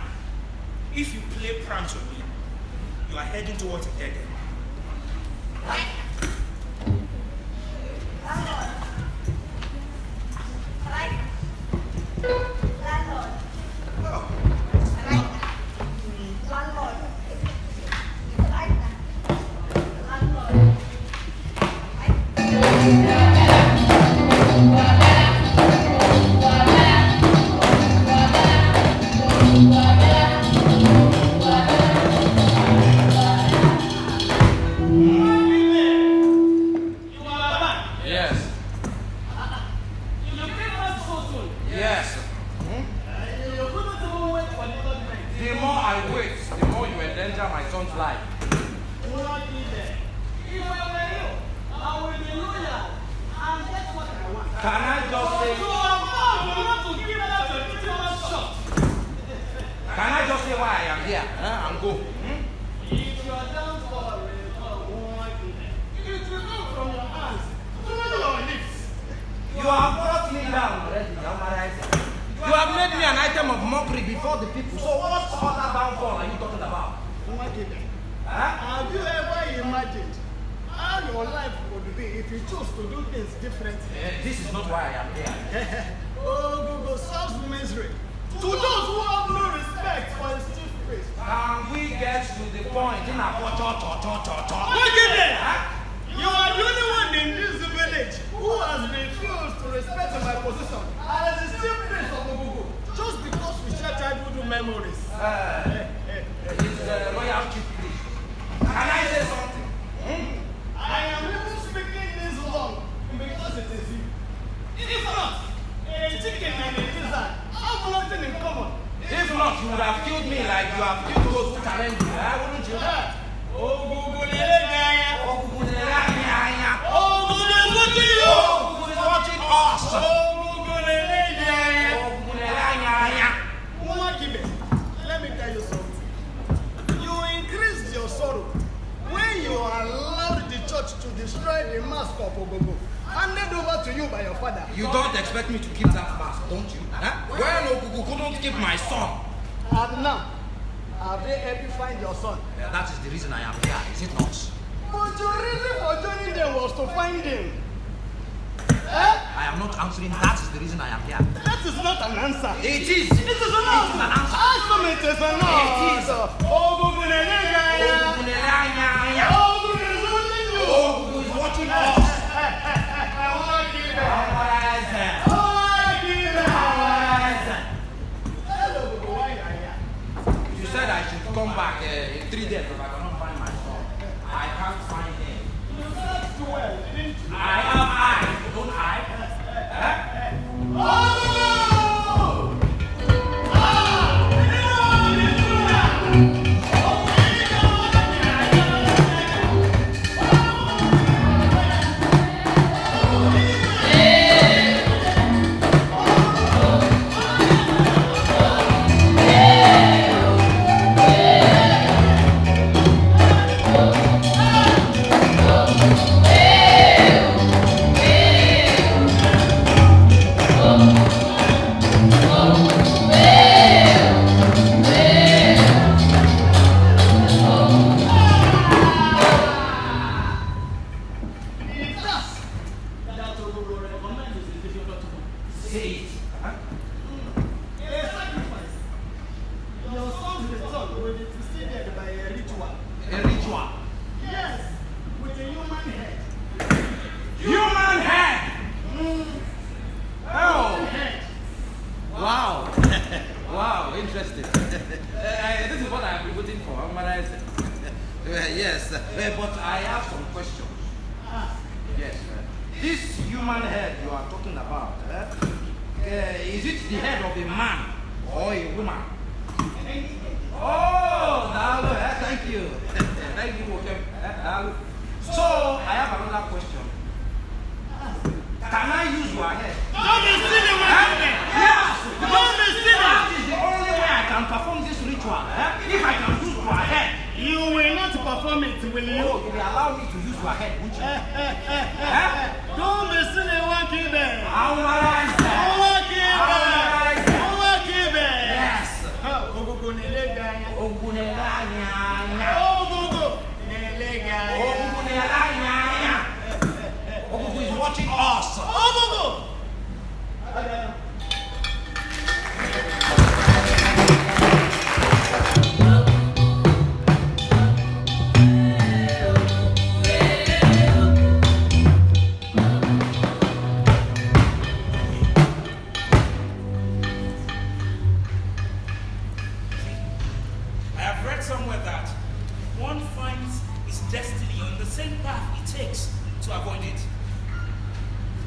if you play pranks on me, you are heading towards a dead end. Have you ever imagined how your life would be if you chose to do things differently? This is not why I am here. Oh, Google solves misery. To those who have no respect for his chief priest. Can we get to the point? You are the only one in this village who has refused to respect my position as the chief priest of Google, just because we share childhood memories. It's the royal chief priest. Can I say something? I am even speaking this long because it is you. If not, a chicken and a lizard have nothing in common. If not, you would have killed me like you have killed those who challenge you. Wouldn't you? Oh, Google is watching us. Nwakibe, let me tell you something. You increased your sorrow when you allowed the church to destroy the mask of Ogogo, handed over to you by your father. You don't expect me to keep that mask, don't you? Well, Ogogo couldn't keep my son. And now, have they helped you find your son? Yeah, that is the reason I am here, is it not? But your reason for joining them was to find him. I am not answering. That is the reason I am here. That is not an answer. It is. It is an answer. It is an answer. Ogogo is watching us. You said I should come back in 3 days if I cannot find my son. I can't find him. You slept too well, didn't you? I have eyes, don't I? voting for Amara. Yes, but I have some questions. Yes, this human head you are talking about, is it the head of a man or a woman? Oh, thank you. Thank you. So, I have another question. Can I use your head? Don't be silly, Yes! Don't be silly! That is the only way I can perform this ritual. If I can use your head. You will not perform it, will you? Oh, you will allow me to use your head, won't you? Don't be silly, Nwakibe. Nwakibe. Yes. Ogogo neleganya. Ogunelanya. Ogogo neleganya. Ogunelanya. Ogugu is watching us. Ogogo. Somewhere that one finds his destiny on the same path it takes to avoid it.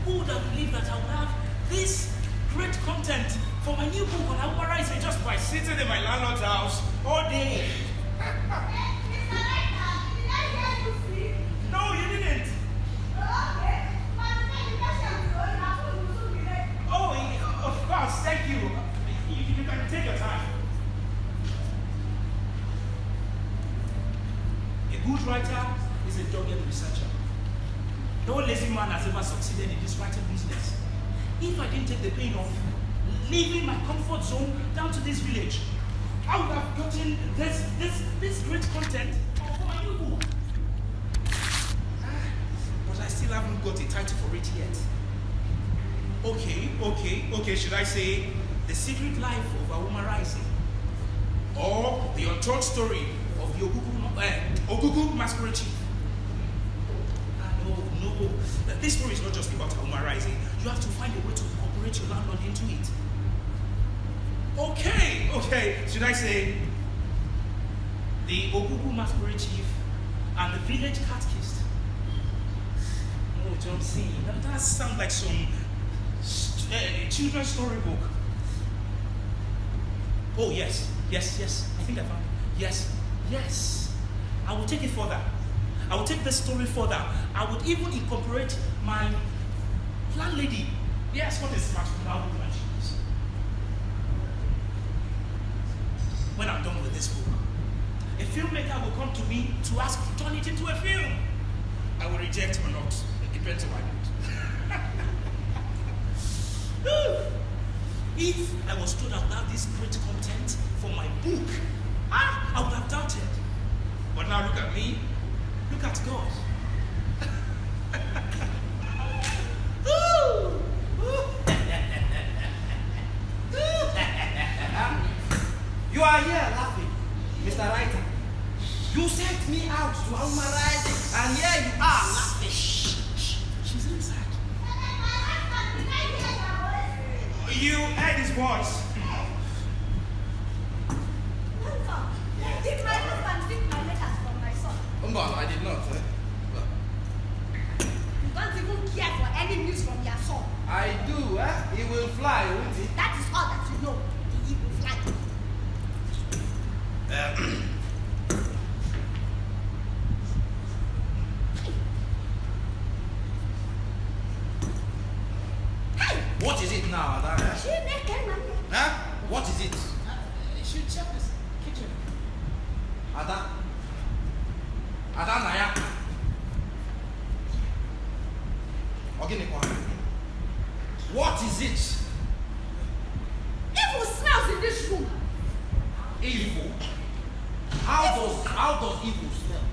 Who would have believed that I would have this great content for my new book on Awomarise just by sitting in my landlord's house all day? No, you didn't. Oh, of course, thank you. You can take your time. A good writer is a dogged researcher. No lazy man has ever succeeded in this writing business. If I didn't take the pain of leaving my comfort zone down to this village, I would have gotten this great content for my new book. But I still haven't got a title for it yet. Okay, should I say The Secret Life of Awomarise? Or The Untold Story of the Ogugu Masquerade Chief? No. This story is not just about Awomarise. You have to find a way to incorporate your landlord into it. Okay. Should I say the Ogugu Masquerade Chief and the Village Catechist? Oh, John C. That sounds like some children's storybook. Oh, yes. I think I found it. Yes. I will take it further. I will take this story further. I would even incorporate my landlady. Yes, what is smart woman she is. When I'm done with this book, a filmmaker will come to me to ask to turn it into a film. I will reject or not. It depends on my mood. If I was told I would have this great content for my book, I would have doubted. But now look at me. Look at God. You are here laughing, Mr. Writer. You sent me out to Awomarise, and here you are laughing. She's inside. You heard his voice. Did my husband pick my letters from my son? No, I did not. You don't even care for any news from your son. I do, He will fly, won't he? That is all that you know. He will fly. What is it now, Adanaya? What is it? You should check this kitchen. Adanaya. Oghene, what is it? Evil smells in this room. Evil? How does evil smell?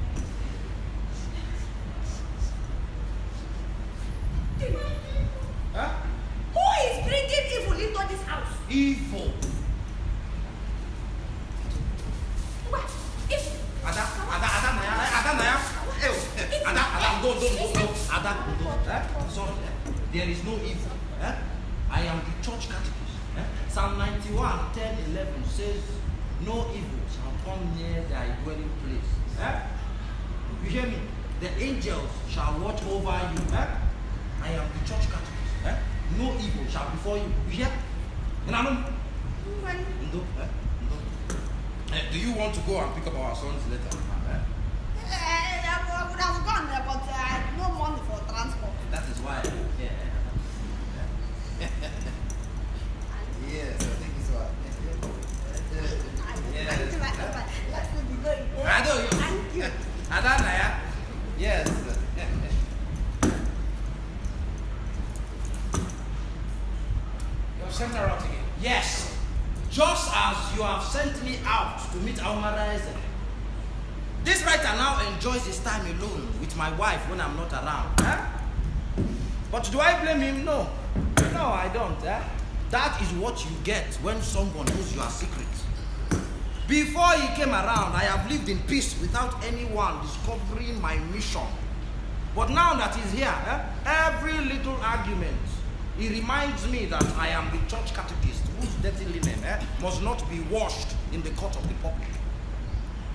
Who is bringing evil into this house? Evil. What? Evil. Adanaya. Don't. Sorry. There is no evil. I am the church catechist. Psalm 91, 10, 11 says, no evil shall come near thy dwelling place. You hear me? The angels shall watch over you. I am the church catechist. No evil shall befall you. You hear? Do you want to go and pick up our son's letter? I would have gone there, but I had no money for transport. That is why. Yes, I think it's what. I know you. Thank you. Adanaya. Yes. You have sent her out again. Yes. Just as you have sent me out to meet Aumaraise. This writer now enjoys his time alone with my wife when I'm not around. But do I blame him? No. No, I don't. That is what you get when someone knows your secrets. Before he came around, I have lived in peace without anyone discovering my mission. But now that he's here, every little argument, he reminds me that I am the church catechist whose dirty linen must not be washed in the court of the public.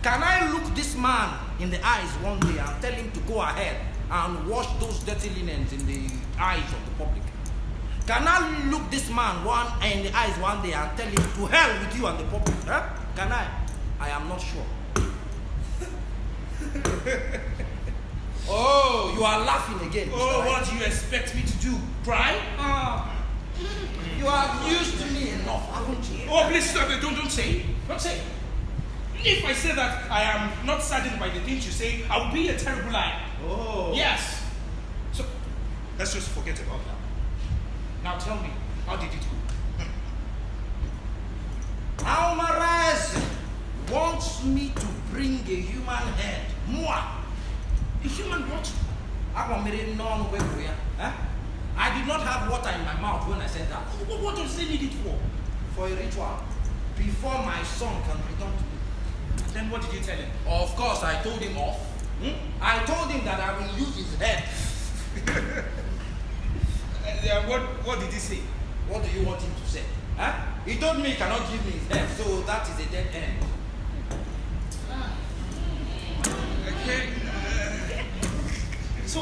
Can I look this man in the eyes one day and tell him to go ahead and wash those dirty linens in the eyes of the public? Can I look this man in the eyes one day and tell him to hell with you and the public? Can I? I am not sure. Oh, you are laughing again. Oh, what do you expect me to do? Cry? You have used me enough, haven't you? Oh, please stop it. Don't say. Don't say. If I say that I am not saddened by the things you say, I will be a terrible liar. Oh. Yes. So, let's just forget about that. Now tell me, how did it go? Aumaraise wants me to bring a human head. Moi. A human what? I did not have water in my mouth when I said that. What does they need it for? For a ritual. Before my son can return to me. Then what did you tell him? Of course, I told him off. I told him that I will use his head. What did he say? What do you want him to say? He told me he cannot give me his head, so that is a dead end. Okay. So,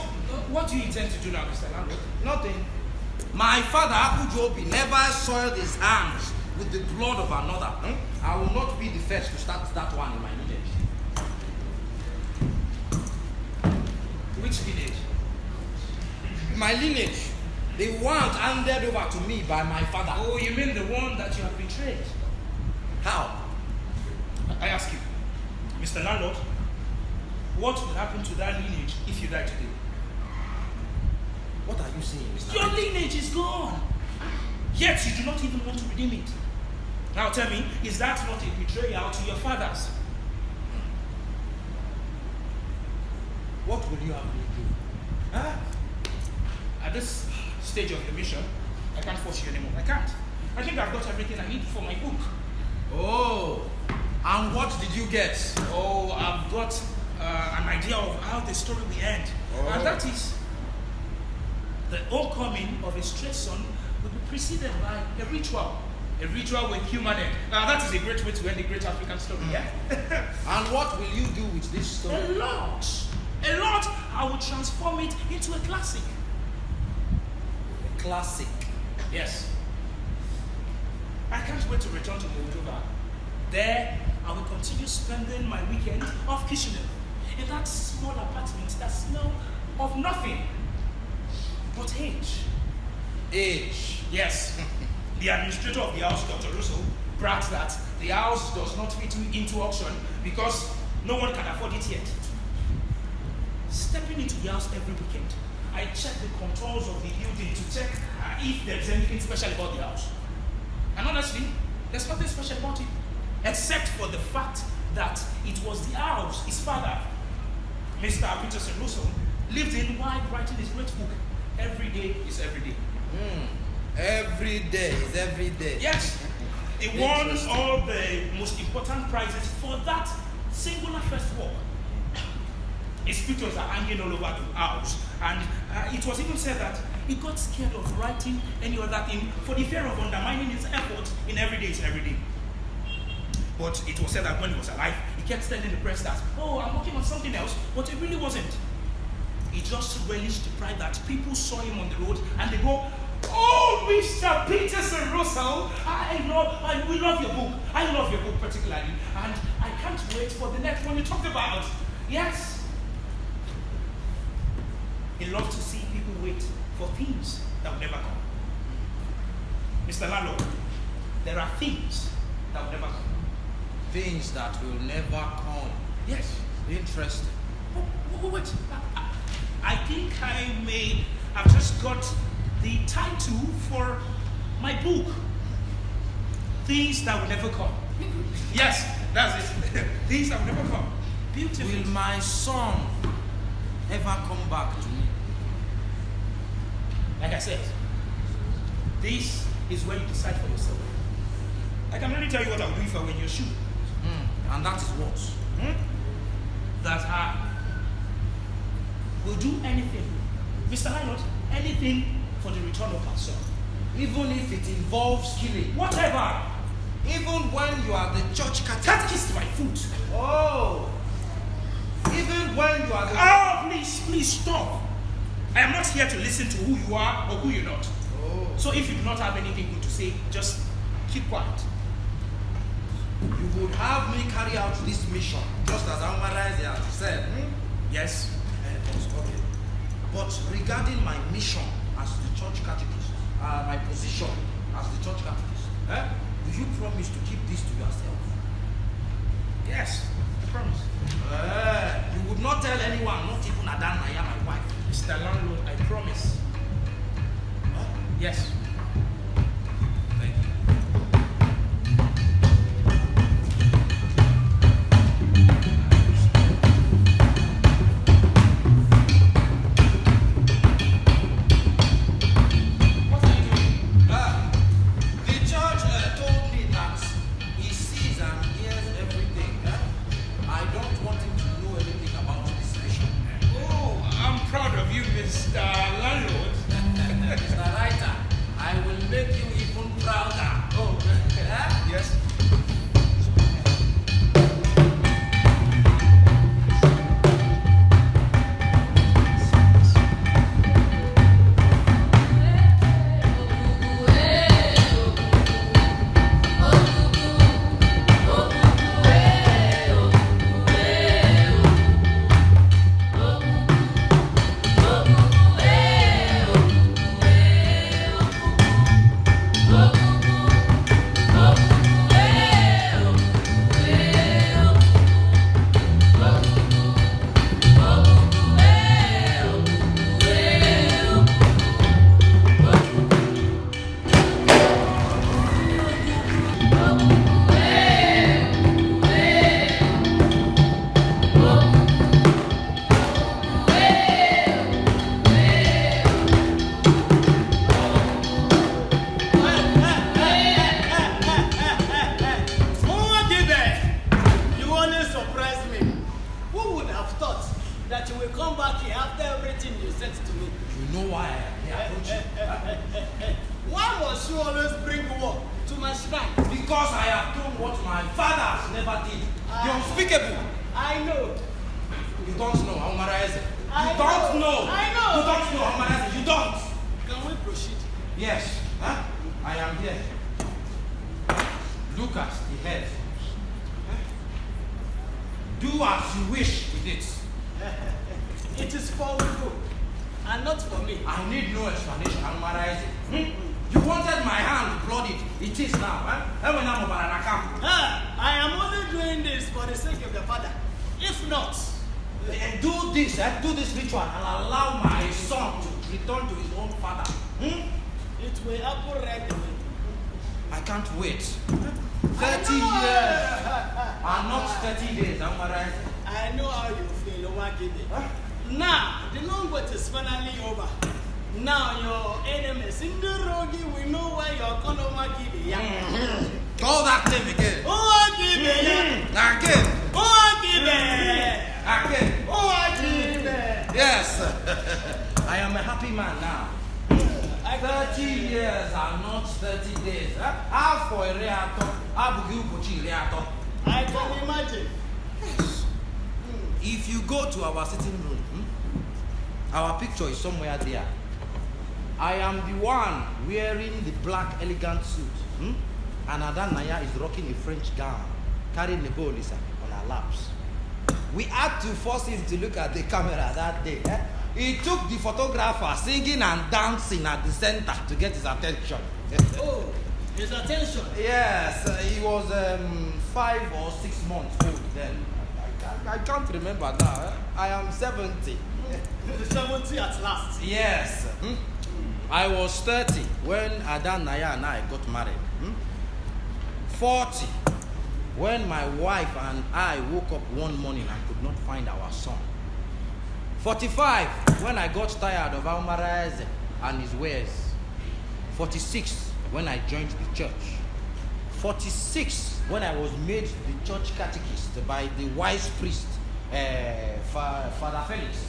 what do you intend to do now, Mr. Landlord? Nothing. My father, Akujobi, never soiled his hands with the blood of another. I will not be the first to start that one in my lineage. Which lineage? My lineage, the one handed over to me by my father. Oh, you mean the one that you have betrayed? How? I ask you, Mr. Landlord, what will happen to that lineage if you die today? What are you saying, Mr. Your lineage is gone. Yet you do not even want to redeem it. Now tell me, is that not a betrayal to your fathers? What will you have me do? At this stage of your mission, I can't force you anymore. I can't. I think I've got everything I need for my book. Oh, and what did you get? Oh, I've got an idea of how the story will end. Oh. And that is, the homecoming of a stray son will be preceded by a ritual. A ritual with human head. Now that is a great way to end a great African story, yeah? And what will you do with this story? A lot. A lot. I will transform it into a classic. A classic. Yes. I can't wait to return to Moldova. There, I will continue spending my weekend off Kishinev in that small apartment that smells of nothing but age. Age. Yes. The administrator of the house, Dr. Russo, brags that the house does not fit into auction because no one can afford it yet. Stepping into the house every weekend, I check the contours of the building to check if there's anything special about the house. And honestly, there's nothing special about it, except for the fact that it was the house his father, Mr. Peterson Russo, lived in while writing his great book, Every Day is Every Day. Every day is every day. Yes. He won all the most important prizes for that singular first work. His pictures are hanging all over the house. And it was even said that he got scared of writing any other thing for the fear of undermining his effort in Every Day is Every Day. But it was said that when he was alive, he kept telling the press that, oh, I'm working on something else, but it really wasn't. He just relished the pride that people saw him on the road and they go, oh, Mr. Peterson Russell, we love your book. I love your book particularly, and I can't wait for the next one you talked about. Yes. He loves to see people wait for things that will never come. Mr. Landlord, there are things that will never come. Things that will never come. Yes. Interesting. Wait. I think I may have just got the title for my book. Things that will never come. Yes, that's it. Things that will never come. Beautiful. Will my son ever come back to me? Like I said, this is where you decide for yourself. I can only tell you what I'll do if I were in your shoe. And that is what? That I will do anything, Mr. Hylot, anything for the return of my son. Even if it involves killing. Whatever. Even when you are the church Can't kiss my foot. Oh. Even when you are the... Oh, please stop. I am not here to listen to who you are or who you're not. Oh. So if you do not have anything good to say, just keep quiet. You would have me carry out this mission, just as Amara has said. Yes. Okay. But regarding my mission as the church catechist, my position as the church catechist, do you promise to keep this to yourself? Yes, I promise. You would not tell anyone, not even Adanaya, my wife. Mr. Landlord, I promise. Yes. Thank you. What are you doing? The church told me that he sees and hears everything. I don't want him to know anything about this mission. Oh, I'm proud of you, Mr. Landlord. Mr. Writer, I will make you even prouder. Oh, yes. Because I have done what my fathers never did. The unspeakable. I know. You don't know how Mara is. I You don't know. I know. You don't know how Mara is. You don't. Can we proceed? Yes. Huh? I am here. Look at the head. Do as you wish with it. It is for you and not for me. I need no explanation. I'm Mara. You wanted my hand bloodied. It is now. I am only doing this for the sake of the Father. If not, do this ritual and allow my son to return to his own father. it will happen right away. I can't wait. 30 years and not 30 days. I know how you feel, Nwakibe. Now, the long wait is finally over. Now your enemies in the rogi will know why you're called Nwakibe. Call that name again. Nwakibe. Again. Nwakibe. Again. Nwakibe. Yes. I am a happy man now. 30 years are not 30 days. How for a reato? Abugi ubochi reato. can imagine. If you go to our sitting room, our picture is somewhere there. I am the one wearing the black elegant suit, and Adanaya is rocking a French gown, carrying the Bolisa on her laps. We had to force him to look at the camera that day. He took the photographer singing and dancing at the center to get his attention. Oh, his attention? Yes, he was 5 or 6 months old then. I can't remember now. I am 70. 70 at last. Yes. I was 30 when Adanaya and I got married. 40 when my wife and I woke up one morning and could not find our son. 45 when I got tired of Almaraz and his wares. 46 when I joined the church. 46 when I was made the church catechist by the wise priest, Father Felix.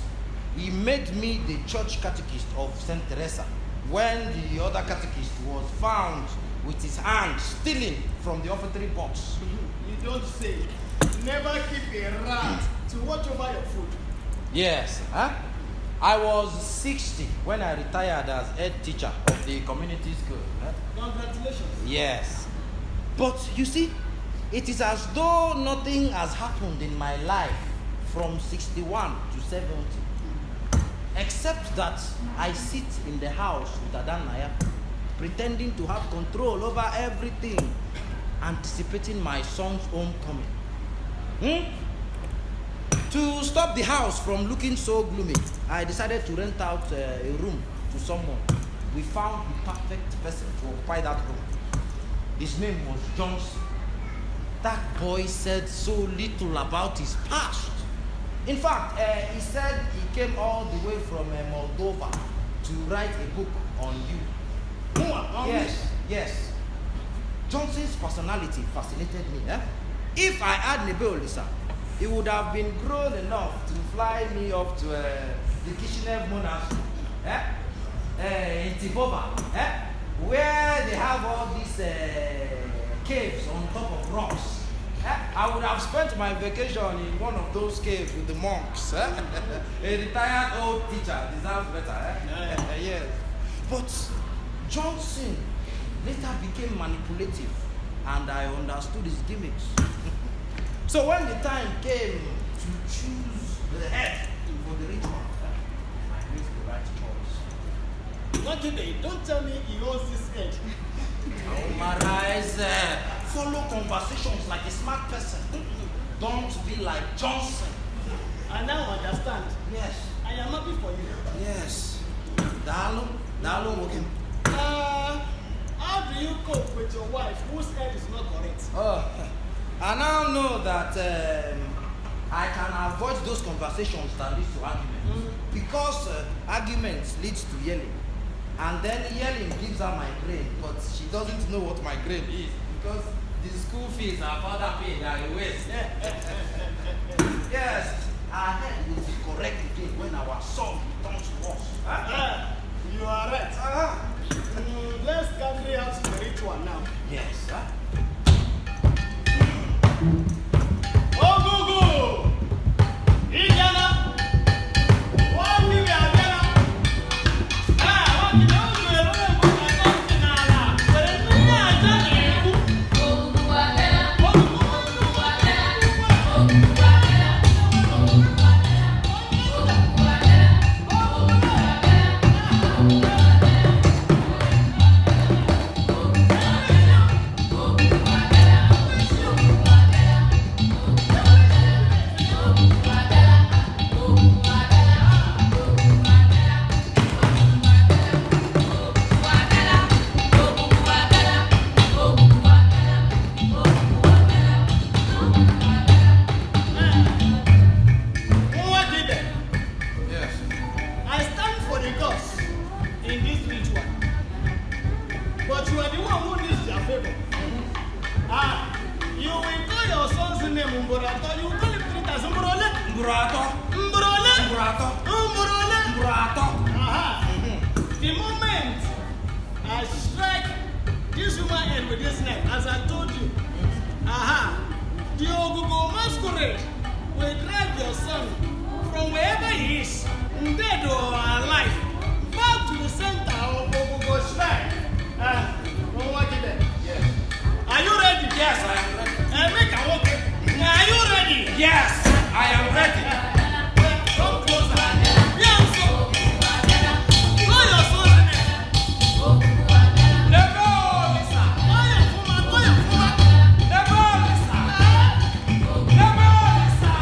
He made me the church catechist of St. Teresa when the other catechist was found with his hand stealing from the offertory box. You don't say. Never keep a rat to watch over your food. Yes. I was 60 when I retired as head teacher of the community school. Congratulations. Yes. But you see, it is as though nothing has happened in my life from 61 to 70. Except that I sit in the house with Adanaya, pretending to have control over everything, anticipating my son's homecoming. To stop the house from looking so gloomy, I decided to rent out a room to someone. We found the perfect person to occupy that room. His name was Johnson. That boy said so little about his past. In fact, he said he came all the way from Moldova to write a book on you. Yes. Johnson's personality fascinated me. If I had Nebelisa, he would have been grown enough to fly me up to the Kishinev Monastery in Tivova, where they have all these caves on top of rocks. I would have spent my vacation in one of those caves with the monks. A retired old teacher deserves better. Yes. But Johnson later became manipulative, and I understood his gimmicks. So when the time came to choose the head for the ritual, I made the right choice. What today? Don't tell me he owns this head. Follow conversations like a smart person. Don't be like Johnson. I now understand. Yes. I am happy for you. Yes. Dalo Wokim. How do you cope with your wife whose head is not correct? I now know that I can avoid those conversations that lead to arguments. Because arguments leads to yelling. And then yelling gives her migraine, but she doesn't know what migraine is because the school fees are further paid than the waste. Yes, our head will be correct again when our son returns to us. You are right. Let's carry out the ritual now. Yes. Oh, go! Ijana! What we are The moment I strike this woman head with this knife, as I told you, The Ogugo masquerade will drive your son from wherever he is, dead or alive, back to the center of Ogugo shrine. Nwakibe. Yes. Are you ready? Yes, I am ready. Make a walk. Are you ready? Yes, I am ready. Come closer. Yes, so. Call your son's name. Never, Lisa. Call your woman. Never, Lisa. Never, Lisa.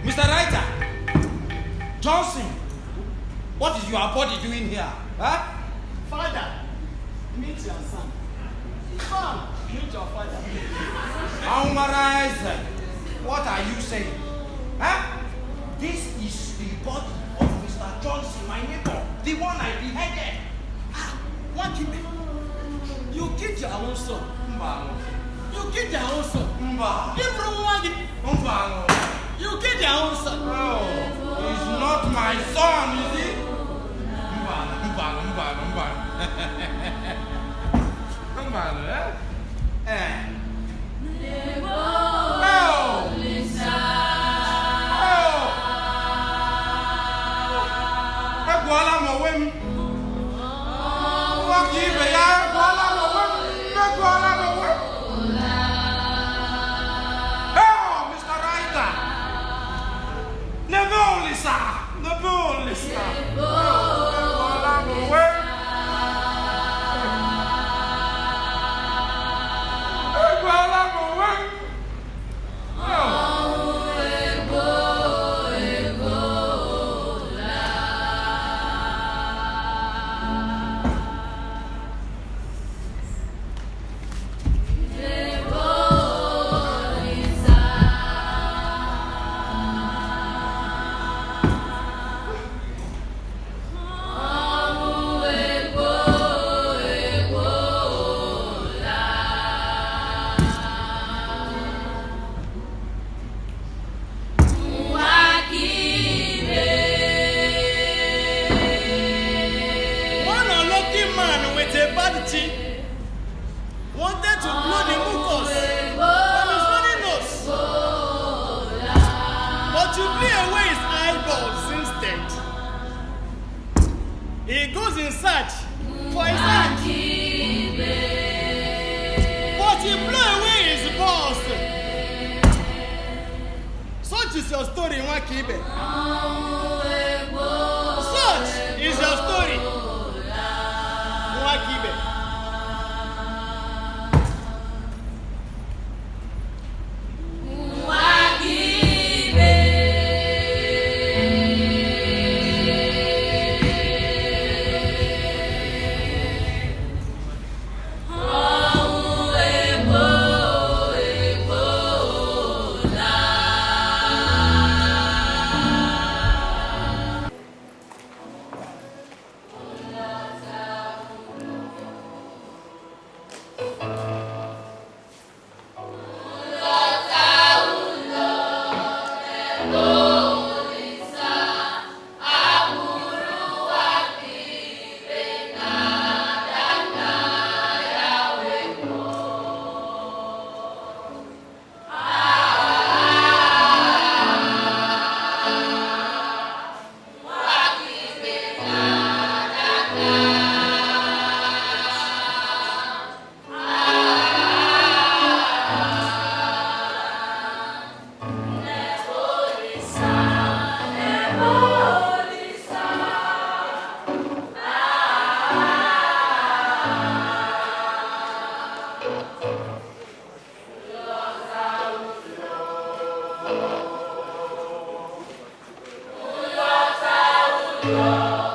Mr. Writer, Johnson, what is your body doing here? Huh? Father, meet your son. Son, meet your father. Aumarize, what are you saying? Huh? This is the body of Mr. Johnson, my neighbor, the one I beheaded. Nwakibe, you killed your own son. Mbano. You killed your own son. Mba. Mbano. You killed your own son. Oh, he's not my son, is he? Mbano, eh? Eh. Wanted to blow the mucus from his running nose, but you blew away his eyeballs instead. He goes in search for his hand, but he blew away his balls. Such is your story, Nwakibe. Such is your story, Nwakibe. Lord.